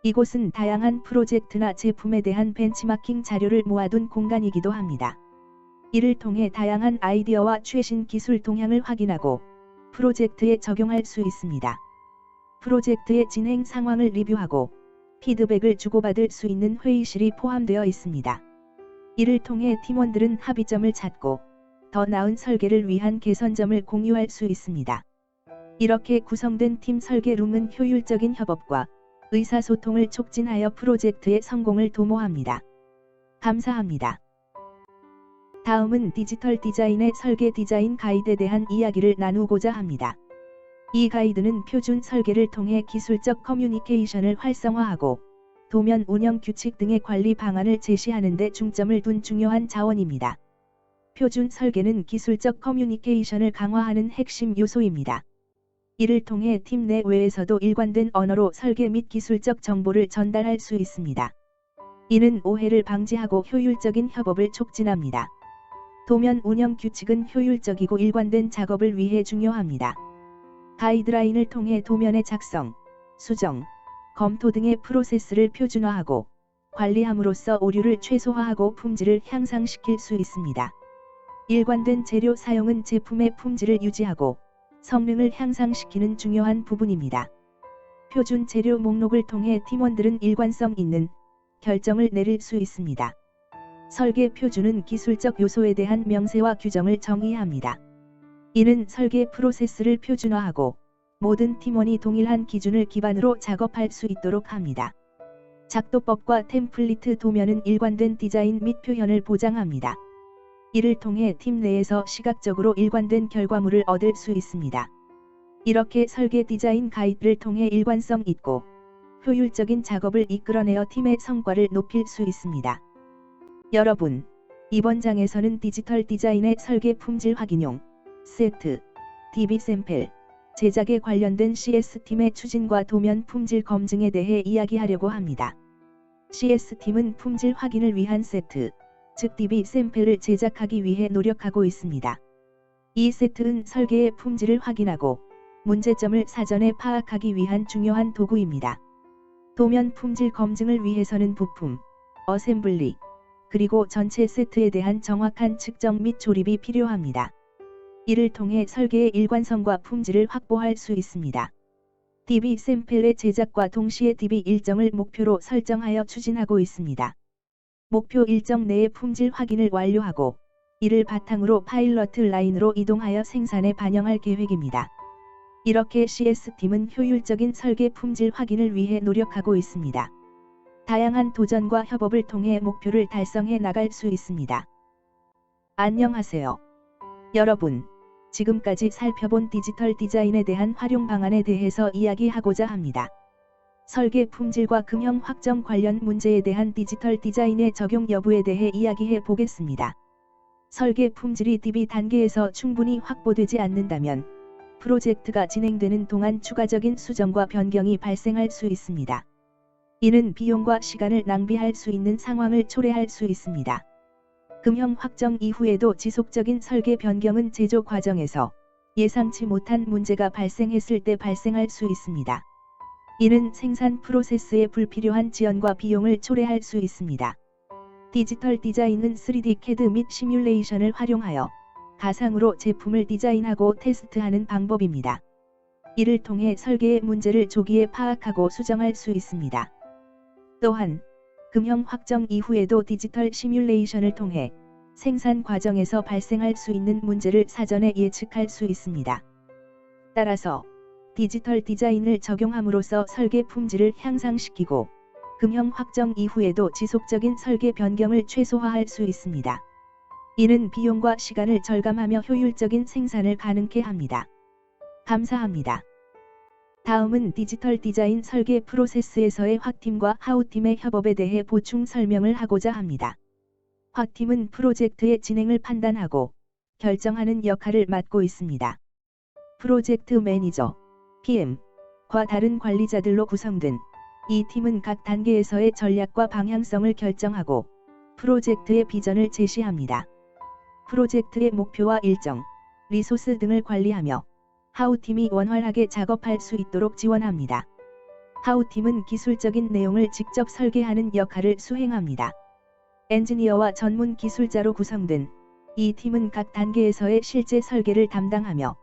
이곳은 다양한 프로젝트나 제품에 대한 벤치마킹 자료를 모아둔 공간이기도 합니다. 이를 통해 다양한 아이디어와 최신 기술 동향을 확인하고 프로젝트에 적용할 수 있습니다. 프로젝트의 진행 상황을 리뷰하고 피드백을 주고받을 수 있는 회의실이 포함되어 있습니다. 이를 통해 팀원들은 합의점을 찾고 더 나은 설계를 위한 개선점을 공유할 수 있습니다. 이렇게 구성된 팀 설계 룸은 효율적인 협업과 의사소통을 촉진하여 프로젝트의 성공을 도모합니다. 감사합니다. 다음은 디지털 디자인의 설계 디자인 가이드에 대한 이야기를 나누고자 합니다. 이 가이드는 표준 설계를 통해 기술적 커뮤니케이션을 활성화하고 도면 운영 규칙 등의 관리 방안을 제시하는 데 중점을 둔 중요한 자원입니다. 표준 설계는 기술적 커뮤니케이션을 강화하는 핵심 요소입니다. 이를 통해 팀 내외에서도 일관된 언어로 설계 및 기술적 정보를 전달할 수 있습니다. 이는 오해를 방지하고 효율적인 협업을 촉진합니다. 도면 운영 규칙은 효율적이고 일관된 작업을 위해 중요합니다. 가이드라인을 통해 도면의 작성, 수정, 검토 등의 프로세스를 표준화하고 관리함으로써 오류를 최소화하고 품질을 향상시킬 수 있습니다. 일관된 재료 사용은 제품의 품질을 유지하고 성능을 향상시키는 중요한 부분입니다. 표준 재료 목록을 통해 팀원들은 일관성 있는 결정을 내릴 수 있습니다. 설계 표준은 기술적 요소에 대한 명세와 규정을 정의합니다. 이는 설계 프로세스를 표준화하고 모든 팀원이 동일한 기준을 기반으로 작업할 수 있도록 합니다. 작도법과 템플릿 도면은 일관된 디자인 및 표현을 보장합니다. 이를 통해 팀 내에서 시각적으로 일관된 결과물을 얻을 수 있습니다. 이렇게 설계 디자인 가이드를 통해 일관성 있고 효율적인 작업을 이끌어내어 팀의 성과를 높일 수 있습니다. 여러분, 이번 장에서는 디지털 디자인의 설계 품질 확인용, 세트, DB 샘플, 제작에 관련된 CS팀의 추진과 도면 품질 검증에 대해 이야기하려고 합니다. CS팀은 품질 확인을 위한 세트, 즉 DB 샘플을 제작하기 위해 노력하고 있습니다. 이 세트는 설계의 품질을 확인하고 문제점을 사전에 파악하기 위한 중요한 도구입니다. 도면 품질 검증을 위해서는 부품, 어셈블리, 그리고 전체 세트에 대한 정확한 측정 및 조립이 필요합니다. 이를 통해 설계의 일관성과 품질을 확보할 수 있습니다. DB 샘플의 제작과 동시에 DB 일정을 목표로 설정하여 추진하고 있습니다. 목표 일정 내에 품질 확인을 완료하고 이를 바탕으로 파일럿 라인으로 이동하여 생산에 반영할 계획입니다. 이렇게 CS팀은 효율적인 설계 품질 확인을 위해 노력하고 있습니다. 다양한 도전과 협업을 통해 목표를 달성해 나갈 수 있습니다. 안녕하세요. 여러분, 지금까지 살펴본 디지털 디자인에 대한 활용 방안에 대해서 이야기하고자 합니다. 설계 품질과 금형 확정 관련 문제에 대한 디지털 디자인의 적용 여부에 대해 이야기해 보겠습니다. 설계 품질이 DB 단계에서 충분히 확보되지 않는다면 프로젝트가 진행되는 동안 추가적인 수정과 변경이 발생할 수 있습니다. 이는 비용과 시간을 낭비할 수 있는 상황을 초래할 수 있습니다. 금형 확정 이후에도 지속적인 설계 변경은 제조 과정에서 예상치 못한 문제가 발생했을 때 발생할 수 있습니다. 이는 생산 프로세스에 불필요한 지연과 비용을 초래할 수 있습니다. 디지털 디자인은 3D CAD 및 시뮬레이션을 활용하여 가상으로 제품을 디자인하고 테스트하는 방법입니다. 이를 통해 설계의 문제를 조기에 파악하고 수정할 수 있습니다. 또한 금형 확정 이후에도 디지털 시뮬레이션을 통해 생산 과정에서 발생할 수 있는 문제를 사전에 예측할 수 있습니다. 따라서 디지털 디자인을 적용함으로써 설계 품질을 향상시키고 금형 확정 이후에도 지속적인 설계 변경을 최소화할 수 있습니다. 이는 비용과 시간을 절감하며 효율적인 생산을 가능케 합니다. 감사합니다. 다음은 디지털 디자인 설계 프로세스에서의 확팀과 하우팀의 협업에 대해 보충 설명을 하고자 합니다. 확팀은 프로젝트의 진행을 판단하고 결정하는 역할을 맡고 있습니다. 프로젝트 매니저, PM과 다른 관리자들로 구성된 이 팀은 각 단계에서의 전략과 방향성을 결정하고 프로젝트의 비전을 제시합니다. 프로젝트의 목표와 일정, 리소스 등을 관리하며 하우팀이 원활하게 작업할 수 있도록 지원합니다. 하우팀은 기술적인 내용을 직접 설계하는 역할을 수행합니다. 엔지니어와 전문 기술자로 구성된 이 팀은 각 단계에서의 실제 설계를 담당하며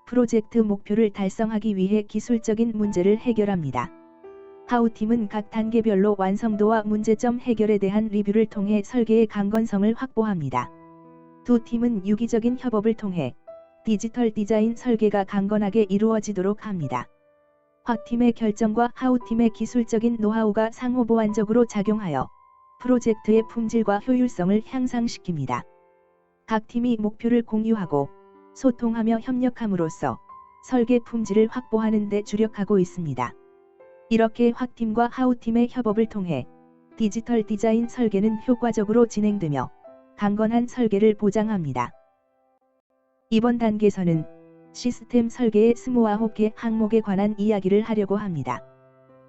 프로젝트 목표를 달성하기 위해 기술적인 문제를 해결합니다. 하우팀은 각 단계별로 완성도와 문제점 해결에 대한 리뷰를 통해 설계의 강건성을 확보합니다. 두 팀은 유기적인 협업을 통해 디지털 디자인 설계가 강건하게 이루어지도록 합니다. 확팀의 결정과 하우팀의 기술적인 노하우가 상호보완적으로 작용하여 프로젝트의 품질과 효율성을 향상시킵니다. 각 팀이 목표를 공유하고 소통하며 협력함으로써 설계 품질을 확보하는 데 주력하고 있습니다. 이렇게 확팀과 하우팀의 협업을 통해 디지털 디자인 설계는 효과적으로 진행되며 강건한 설계를 보장합니다. 이번 단계에서는 시스템 설계의 29개 항목에 관한 이야기를 하려고 합니다.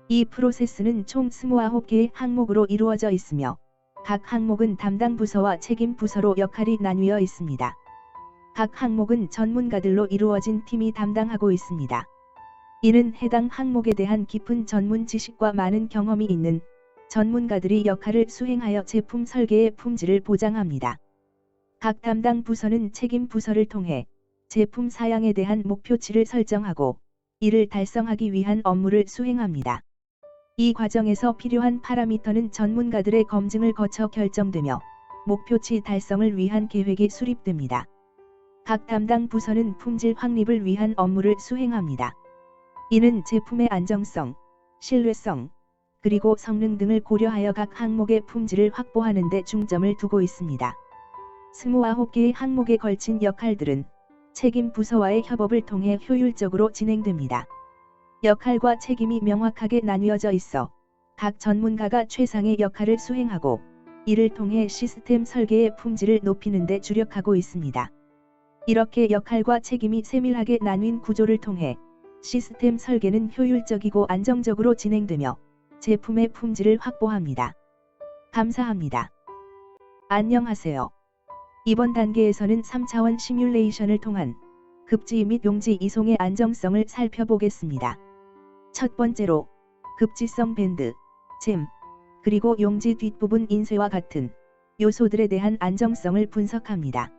이 프로세스는 총 29개의 항목으로 이루어져 있으며 각 항목은 담당 부서와 책임 부서로 역할이 나뉘어 있습니다. 각 항목은 전문가들로 이루어진 팀이 담당하고 있습니다. 이는 해당 항목에 대한 깊은 전문 지식과 많은 경험이 있는 전문가들이 역할을 수행하여 제품 설계의 품질을 보장합니다. 각 담당 부서는 책임 부서를 통해 제품 사양에 대한 목표치를 설정하고 이를 달성하기 위한 업무를 수행합니다. 이 과정에서 필요한 파라미터는 전문가들의 검증을 거쳐 결정되며 목표치 달성을 위한 계획이 수립됩니다. 각 담당 부서는 품질 확립을 위한 업무를 수행합니다. 이는 제품의 안정성, 신뢰성, 그리고 성능 등을 고려하여 각 항목의 품질을 확보하는 데 중점을 두고 있습니다. 29개의 항목에 걸친 역할들은 책임 부서와의 협업을 통해 효율적으로 진행됩니다. 역할과 책임이 명확하게 나뉘어져 있어 각 전문가가 최상의 역할을 수행하고 이를 통해 시스템 설계의 품질을 높이는 데 주력하고 있습니다. 이렇게 역할과 책임이 세밀하게 나뉜 구조를 통해 시스템 설계는 효율적이고 안정적으로 진행되며 제품의 품질을 확보합니다. 감사합니다. 안녕하세요. 이번 단계에서는 3차원 시뮬레이션을 통한 급지 및 용지 이송의 안정성을 살펴보겠습니다. 첫 번째로 급지성 밴드, 잼, 그리고 용지 뒷부분 인쇄와 같은 요소들에 대한 안정성을 분석합니다.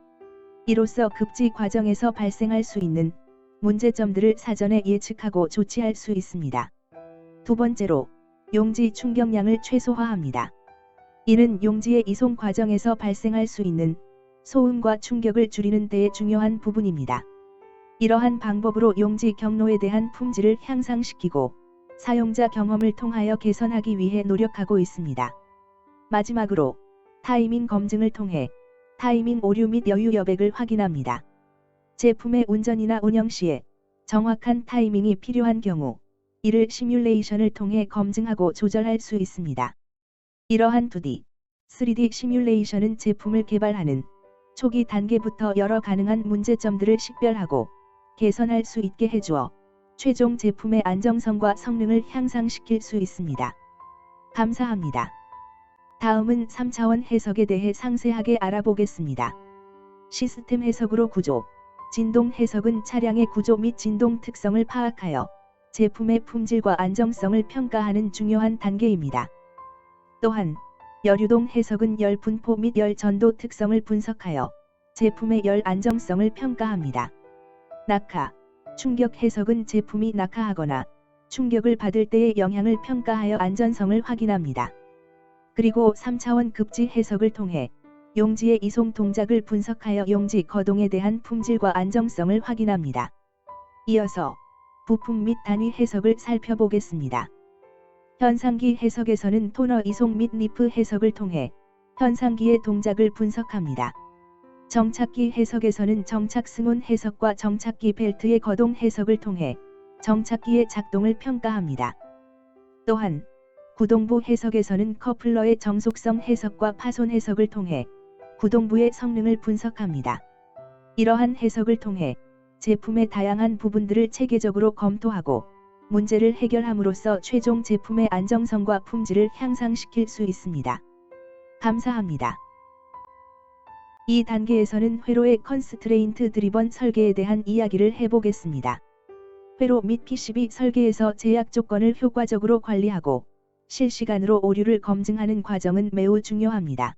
이로써 급지 과정에서 발생할 수 있는 문제점들을 사전에 예측하고 조치할 수 있습니다. 두 번째로 용지 충격량을 최소화합니다. 이는 용지의 이송 과정에서 발생할 수 있는 소음과 충격을 줄이는 데에 중요한 부분입니다. 이러한 방법으로 용지 경로에 대한 품질을 향상시키고 사용자 경험을 통하여 개선하기 위해 노력하고 있습니다. 마지막으로 타이밍 검증을 통해 타이밍 오류 및 여유 여백을 확인합니다. 제품의 운전이나 운영 시에 정확한 타이밍이 필요한 경우 이를 시뮬레이션을 통해 검증하고 조절할 수 있습니다. 이러한 2D, 3D 시뮬레이션은 제품을 개발하는 초기 단계부터 여러 가능한 문제점들을 식별하고 개선할 수 있게 해주어 최종 제품의 안정성과 성능을 향상시킬 수 있습니다. 감사합니다. 다음은 3차원 해석에 대해 상세하게 알아보겠습니다. 시스템 해석으로 구조, 진동 해석은 차량의 구조 및 진동 특성을 파악하여 제품의 품질과 안정성을 평가하는 중요한 단계입니다. 또한 열유동 해석은 열 분포 및 열 전도 특성을 분석하여 제품의 열 안정성을 평가합니다. 낙하, 충격 해석은 제품이 낙하하거나 충격을 받을 때의 영향을 평가하여 안전성을 확인합니다. 그리고 3차원 급지 해석을 통해 용지의 이송 동작을 분석하여 용지 거동에 대한 품질과 안정성을 확인합니다. 이어서 부품 및 단위 해석을 살펴보겠습니다. 현상기 해석에서는 토너 이송 및 리프 해석을 통해 현상기의 동작을 분석합니다. 정착기 해석에서는 정착 승온 해석과 정착기 벨트의 거동 해석을 통해 정착기의 작동을 평가합니다. 또한 구동부 해석에서는 커플러의 정속성 해석과 파손 해석을 통해 구동부의 성능을 분석합니다. 이러한 해석을 통해 제품의 다양한 부분들을 체계적으로 검토하고 문제를 해결함으로써 최종 제품의 안정성과 품질을 향상시킬 수 있습니다. 감사합니다. 이 단계에서는 회로의 컨스트레인트 드리번 설계에 대한 이야기를 해보겠습니다. 회로 및 PCB 설계에서 제약 조건을 효과적으로 관리하고 실시간으로 오류를 검증하는 과정은 매우 중요합니다.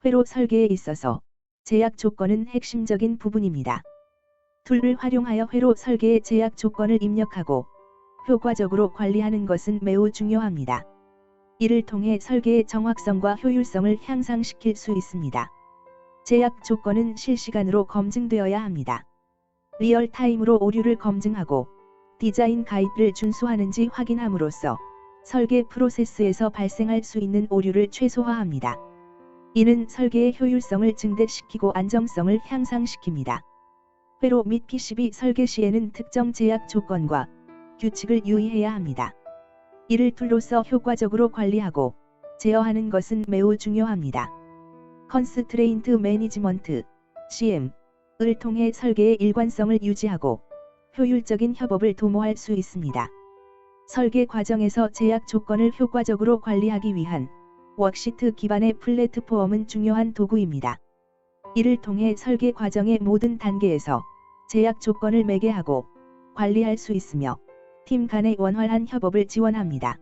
회로 설계에 있어서 제약 조건은 핵심적인 부분입니다. 툴을 활용하여 회로 설계의 제약 조건을 입력하고 효과적으로 관리하는 것은 매우 중요합니다. 이를 통해 설계의 정확성과 효율성을 향상시킬 수 있습니다. 제약 조건은 실시간으로 검증되어야 합니다. 리얼타임으로 오류를 검증하고 디자인 가이드를 준수하는지 확인함으로써 설계 프로세스에서 발생할 수 있는 오류를 최소화합니다. 이는 설계의 효율성을 증대시키고 안정성을 향상시킵니다. 회로 및 PCB 설계 시에는 특정 제약 조건과 규칙을 유의해야 합니다. 이를 툴로서 효과적으로 관리하고 제어하는 것은 매우 중요합니다. 컨스트레인트 매니지먼트 CM을 통해 설계의 일관성을 유지하고 효율적인 협업을 도모할 수 있습니다. 설계 과정에서 제약 조건을 효과적으로 관리하기 위한 워크시트 기반의 플랫폼은 중요한 도구입니다. 이를 통해 설계 과정의 모든 단계에서 제약 조건을 매개하고 관리할 수 있으며 팀 간의 원활한 협업을 지원합니다.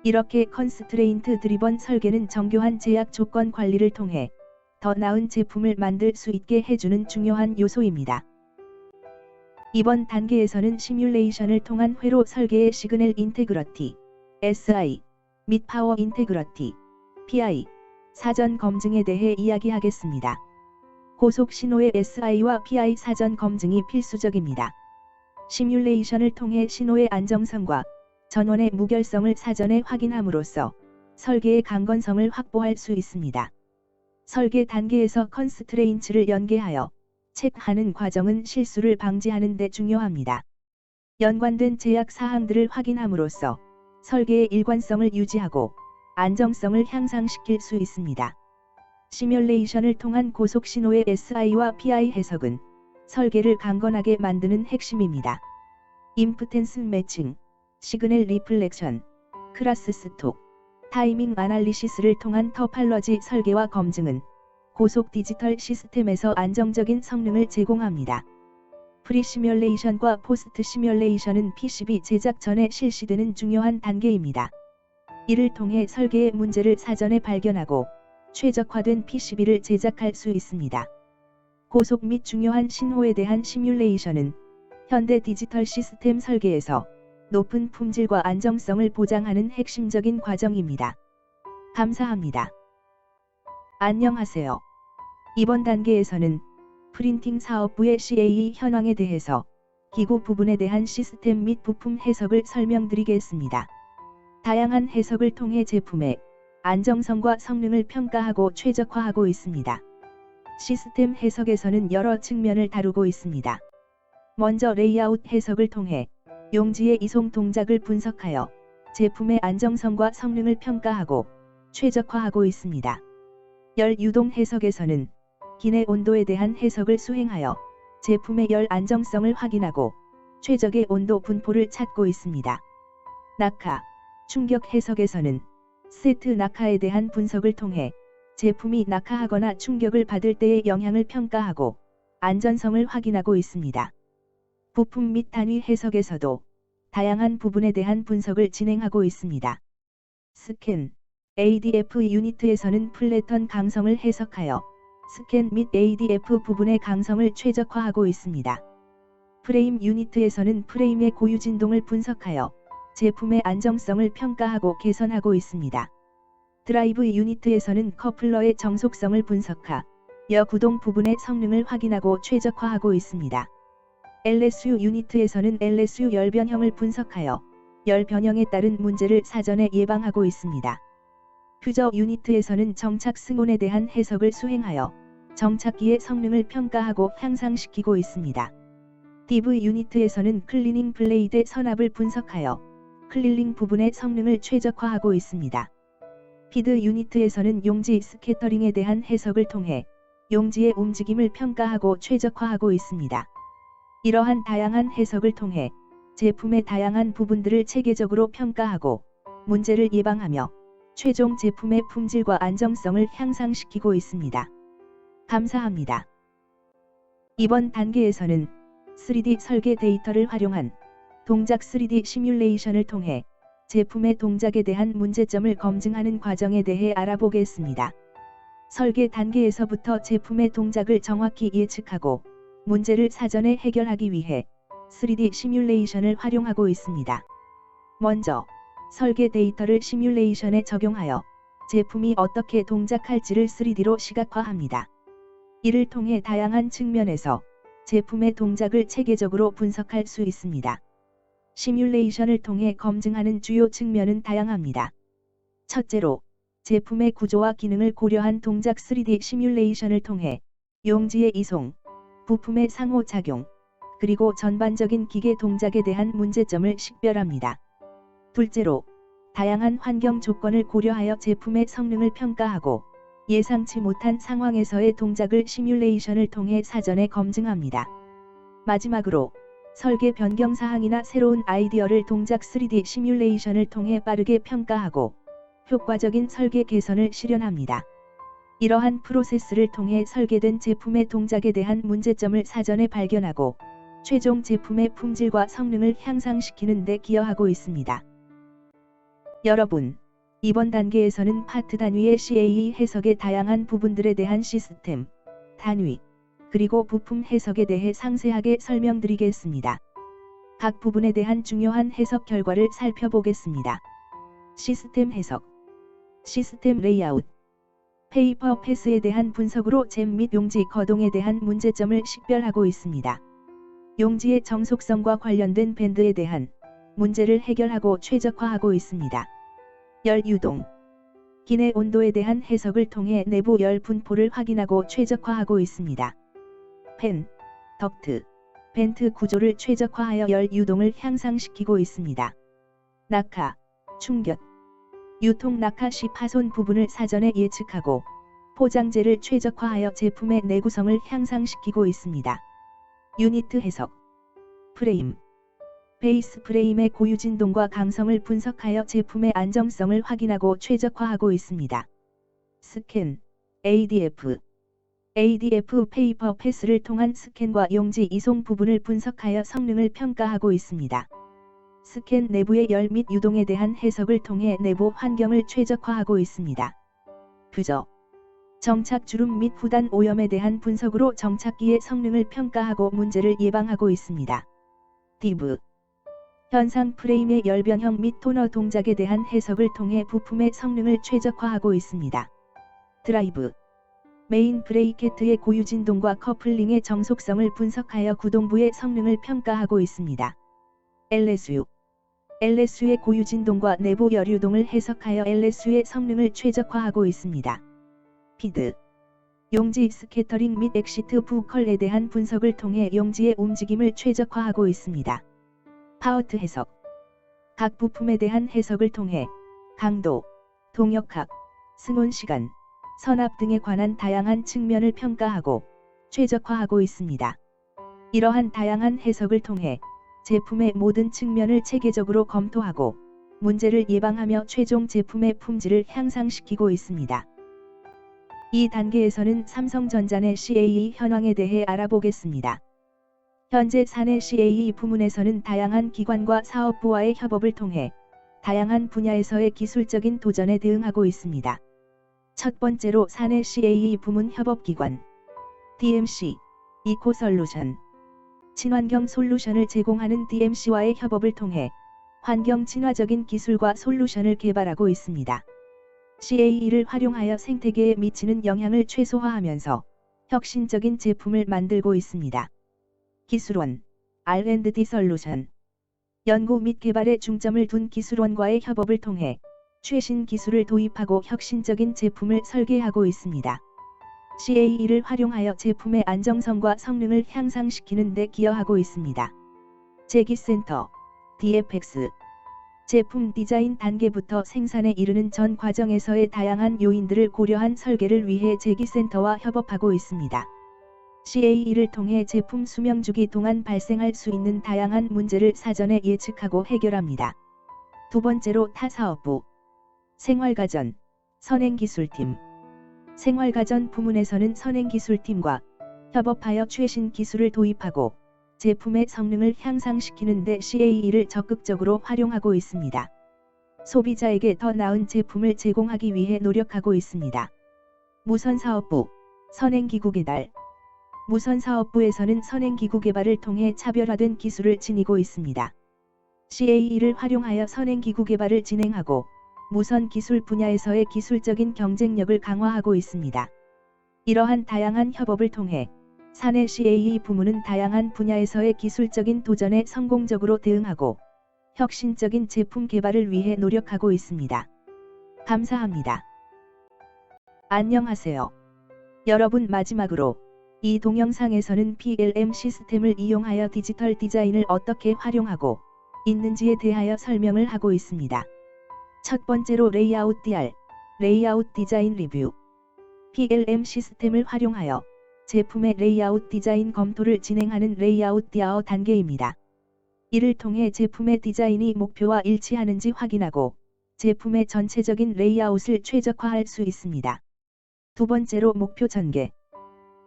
이렇게 컨스트레인트 드리번 설계는 정교한 제약 조건 관리를 통해 더 나은 제품을 만들 수 있게 해주는 중요한 요소입니다. 이번 단계에서는 시뮬레이션을 통한 회로 설계의 시그널 인테그러티 SI 및 파워 인테그러티 PI 사전 검증에 대해 이야기하겠습니다. 고속 신호의 SI와 PI 사전 검증이 필수적입니다. 시뮬레이션을 통해 신호의 안정성과 전원의 무결성을 사전에 확인함으로써 설계의 강건성을 확보할 수 있습니다. 설계 단계에서 컨스트레인츠를 연계하여 체크하는 과정은 실수를 방지하는 데 중요합니다. 연관된 제약 사항들을 확인함으로써 설계의 일관성을 유지하고 안정성을 향상시킬 수 있습니다. 시뮬레이션을 통한 고속 신호의 SI와 PI 해석은 설계를 강건하게 만드는 핵심입니다. 임프텐스 매칭, 시그널 리플렉션, 크라스 스톡, 타이밍 아날리시스를 통한 터팔러지 설계와 검증은 고속 디지털 시스템에서 안정적인 성능을 제공합니다. 프리 시뮬레이션과 포스트 시뮬레이션은 PCB 제작 전에 실시되는 중요한 단계입니다. 이를 통해 설계의 문제를 사전에 발견하고 최적화된 PCB를 제작할 수 있습니다. 고속 및 중요한 신호에 대한 시뮬레이션은 현대 디지털 시스템 설계에서 높은 품질과 안정성을 보장하는 핵심적인 과정입니다. 감사합니다. 안녕하세요. 이번 단계에서는 프린팅 사업부의 CAE 현황에 대해서 기구 부분에 대한 시스템 및 부품 해석을 설명드리겠습니다. 다양한 해석을 통해 제품의 안정성과 성능을 평가하고 최적화하고 있습니다. 시스템 해석에서는 여러 측면을 다루고 있습니다. 먼저 레이아웃 해석을 통해 용지의 이송 동작을 분석하여 제품의 안정성과 성능을 평가하고 최적화하고 있습니다. 열 유동 해석에서는 기내 온도에 대한 해석을 수행하여 제품의 열 안정성을 확인하고 최적의 온도 분포를 찾고 있습니다. 낙하, 충격 해석에서는 세트 낙하에 대한 분석을 통해 제품이 낙하하거나 충격을 받을 때의 영향을 평가하고 안전성을 확인하고 있습니다. 부품 및 단위 해석에서도 다양한 부분에 대한 분석을 진행하고 있습니다. 스캔, ADF 유니트에서는 플래턴 강성을 해석하여 스캔 및 ADF 부분의 강성을 최적화하고 있습니다. 프레임 유니트에서는 프레임의 고유 진동을 분석하여 제품의 안정성을 평가하고 개선하고 있습니다. 드라이브 유니트에서는 커플러의 정속성을 분석하여 구동 부분의 성능을 확인하고 최적화하고 있습니다. LSU 유니트에서는 LSU 열 변형을 분석하여 열 변형에 따른 문제를 사전에 예방하고 있습니다. 퓨저 유니트에서는 정착 승온에 대한 해석을 수행하여 정착기의 성능을 평가하고 향상시키고 있습니다. 디브 유니트에서는 클리닝 블레이드 선압을 분석하여 클릴링 부분의 성능을 최적화하고 있습니다. 피드 유니트에서는 용지 스캐터링에 대한 해석을 통해 용지의 움직임을 평가하고 최적화하고 있습니다. 이러한 다양한 해석을 통해 제품의 다양한 부분들을 체계적으로 평가하고 문제를 예방하며 최종 제품의 품질과 안정성을 향상시키고 있습니다. 감사합니다. 이번 단계에서는 3D 설계 데이터를 활용한 동작 3D 시뮬레이션을 통해 제품의 동작에 대한 문제점을 검증하는 과정에 대해 알아보겠습니다. 설계 단계에서부터 제품의 동작을 정확히 예측하고 문제를 사전에 해결하기 위해 3D 시뮬레이션을 활용하고 있습니다. 먼저 설계 데이터를 시뮬레이션에 적용하여 제품이 어떻게 동작할지를 3D로 시각화합니다. 이를 통해 다양한 측면에서 제품의 동작을 체계적으로 분석할 수 있습니다. 시뮬레이션을 통해 검증하는 주요 측면은 다양합니다. 첫째로, 제품의 구조와 기능을 고려한 동작 3D 시뮬레이션을 통해 용지의 이송, 부품의 상호작용, 그리고 전반적인 기계 동작에 대한 문제점을 식별합니다. 둘째로, 다양한 환경 조건을 고려하여 제품의 성능을 평가하고 예상치 못한 상황에서의 동작을 시뮬레이션을 통해 사전에 검증합니다. 마지막으로 설계 변경 사항이나 새로운 아이디어를 동작 3D 시뮬레이션을 통해 빠르게 평가하고 효과적인 설계 개선을 실현합니다. 이러한 프로세스를 통해 설계된 제품의 동작에 대한 문제점을 사전에 발견하고 최종 제품의 품질과 성능을 향상시키는 데 기여하고 있습니다. 여러분, 이번 단계에서는 파트 단위의 CAE 해석의 다양한 부분들에 대한 시스템, 단위, 그리고 부품 해석에 대해 상세하게 설명드리겠습니다. 각 부분에 대한 중요한 해석 결과를 살펴보겠습니다. 시스템 해석, 시스템 레이아웃, 페이퍼 패스에 대한 분석으로 잼 및 용지 거동에 대한 문제점을 식별하고 있습니다. 용지의 정속성과 관련된 밴드에 대한 문제를 해결하고 최적화하고 있습니다. 열 유동, 기내 온도에 대한 해석을 통해 내부 열 분포를 확인하고 최적화하고 있습니다. 팬, 덕트, 벤트 구조를 최적화하여 열 유동을 향상시키고 있습니다. 낙하, 충격, 유통 낙하 시 파손 부분을 사전에 예측하고 포장재를 최적화하여 제품의 내구성을 향상시키고 있습니다. 유니트 해석, 프레임, 베이스 프레임의 고유 진동과 강성을 분석하여 제품의 안정성을 확인하고 최적화하고 있습니다. 스캔, ADF, 페이퍼 패스를 통한 스캔과 용지 이송 부분을 분석하여 성능을 평가하고 있습니다. 스캔 내부의 열 및 유동에 대한 해석을 통해 내부 환경을 최적화하고 있습니다. 규저, 정착 주름 및 후단 오염에 대한 분석으로 정착기의 성능을 평가하고 문제를 예방하고 있습니다. 디브, 현상 프레임의 열 변형 및 토너 동작에 대한 해석을 통해 부품의 성능을 최적화하고 있습니다. 드라이브, 메인 브레이켓의 고유 진동과 커플링의 정속성을 분석하여 구동부의 성능을 평가하고 있습니다. LSU의 고유 진동과 내부 열 유동을 해석하여 LSU의 성능을 최적화하고 있습니다. 피드, 용지 스캐터링 및 엑시트 부컬에 대한 분석을 통해 용지의 움직임을 최적화하고 있습니다. 파워트 해석, 각 부품에 대한 해석을 통해 강도, 동역학, 승온 시간, 선압 등에 관한 다양한 측면을 평가하고 최적화하고 있습니다. 이러한 다양한 해석을 통해 제품의 모든 측면을 체계적으로 검토하고 문제를 예방하며 최종 제품의 품질을 향상시키고 있습니다. 이 단계에서는 삼성전자 내 CAE 현황에 대해 알아보겠습니다. 현재 사내 CAE 부문에서는 다양한 기관과 사업부와의 협업을 통해 다양한 분야에서의 기술적인 도전에 대응하고 있습니다. 첫 번째로 사내 CAE 부문 협업기관 DMC, 이코솔루션, 친환경 솔루션을 제공하는 DMC와의 협업을 통해 환경 친화적인 기술과 솔루션을 개발하고 있습니다. CAE를 활용하여 생태계에 미치는 영향을 최소화하면서 혁신적인 제품을 만들고 있습니다. 기술원, R&D 솔루션, 연구 및 개발에 중점을 둔 기술원과의 협업을 통해 최신 기술을 도입하고 혁신적인 제품을 설계하고 있습니다. CAE를 활용하여 제품의 안정성과 성능을 향상시키는 데 기여하고 있습니다. 제기센터, DFX, 제품 디자인 단계부터 생산에 이르는 전 과정에서의 다양한 요인들을 고려한 설계를 위해 제기센터와 협업하고 있습니다. CAE를 통해 제품 수명 주기 동안 발생할 수 있는 다양한 문제를 사전에 예측하고 해결합니다. 두 번째로 타사업부, 생활가전, 선행기술팀. 생활가전 부문에서는 선행기술팀과 협업하여 최신 기술을 도입하고 제품의 성능을 향상시키는 데 CAE를 적극적으로 활용하고 있습니다. 소비자에게 더 나은 제품을 제공하기 위해 노력하고 있습니다. 무선사업부, 선행기구 개발. 무선사업부에서는 선행기구 개발을 통해 차별화된 기술을 지니고 있습니다. CAE를 활용하여 선행기구 개발을 진행하고 무선 기술 분야에서의 기술적인 경쟁력을 강화하고 있습니다. 이러한 다양한 협업을 통해 사내 CAE 부문은 다양한 분야에서의 기술적인 도전에 성공적으로 대응하고 혁신적인 제품 개발을 위해 노력하고 있습니다. 감사합니다. 안녕하세요. 여러분, 마지막으로 이 동영상에서는 PLM 시스템을 이용하여 디지털 디자인을 어떻게 활용하고 있는지에 대하여 설명을 하고 있습니다. 첫 번째로 레이아웃 DR, 레이아웃 디자인 리뷰. PLM 시스템을 활용하여 제품의 레이아웃 디자인 검토를 진행하는 레이아웃 디아어 단계입니다. 이를 통해 제품의 디자인이 목표와 일치하는지 확인하고 제품의 전체적인 레이아웃을 최적화할 수 있습니다. 두 번째로 목표 전개.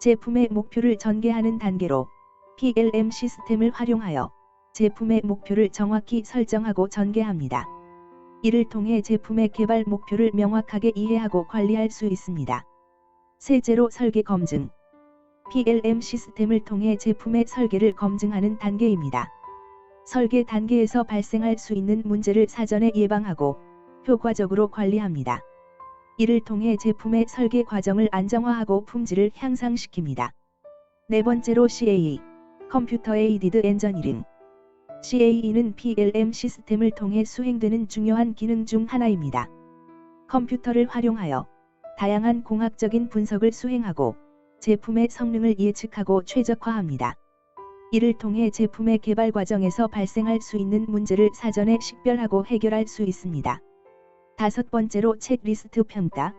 제품의 목표를 전개하는 단계로 PLM 시스템을 활용하여 제품의 목표를 정확히 설정하고 전개합니다. 이를 통해 제품의 개발 목표를 명확하게 이해하고 관리할 수 있습니다. 셋째로 설계 검증. PLM 시스템을 통해 제품의 설계를 검증하는 단계입니다. 설계 단계에서 발생할 수 있는 문제를 사전에 예방하고 효과적으로 관리합니다. 이를 통해 제품의 설계 과정을 안정화하고 품질을 향상시킵니다. 네 번째로 CAE, 컴퓨터 에이디드 엔저니링. CAE는 PLM 시스템을 통해 수행되는 중요한 기능 중 하나입니다. 컴퓨터를 활용하여 다양한 공학적인 분석을 수행하고 제품의 성능을 예측하고 최적화합니다. 이를 통해 제품의 개발 과정에서 발생할 수 있는 문제를 사전에 식별하고 해결할 수 있습니다. 다섯 번째로 체크리스트 평가.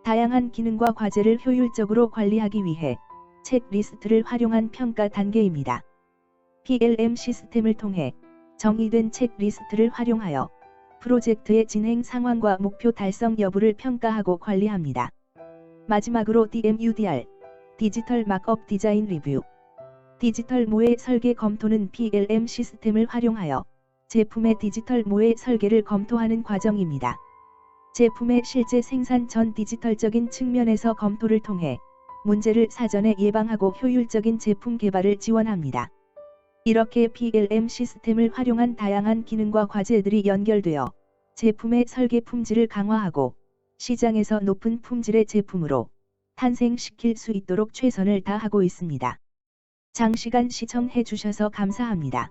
다양한 기능과 과제를 효율적으로 관리하기 위해 체크리스트를 활용한 평가 단계입니다. PLM 시스템을 통해 정의된 체크리스트를 활용하여 프로젝트의 진행 상황과 목표 달성 여부를 평가하고 관리합니다. 마지막으로 DMUDR, 디지털 막업 디자인 리뷰. 디지털 모의 설계 검토는 PLM 시스템을 활용하여 제품의 디지털 모의 설계를 검토하는 과정입니다. 제품의 실제 생산 전 디지털적인 측면에서 검토를 통해 문제를 사전에 예방하고 효율적인 제품 개발을 지원합니다. 이렇게 PLM 시스템을 활용한 다양한 기능과 과제들이 연결되어 제품의 설계 품질을 강화하고 시장에서 높은 품질의 제품으로 탄생시킬 수 있도록 최선을 다하고 있습니다. 장시간 시청해 주셔서 감사합니다.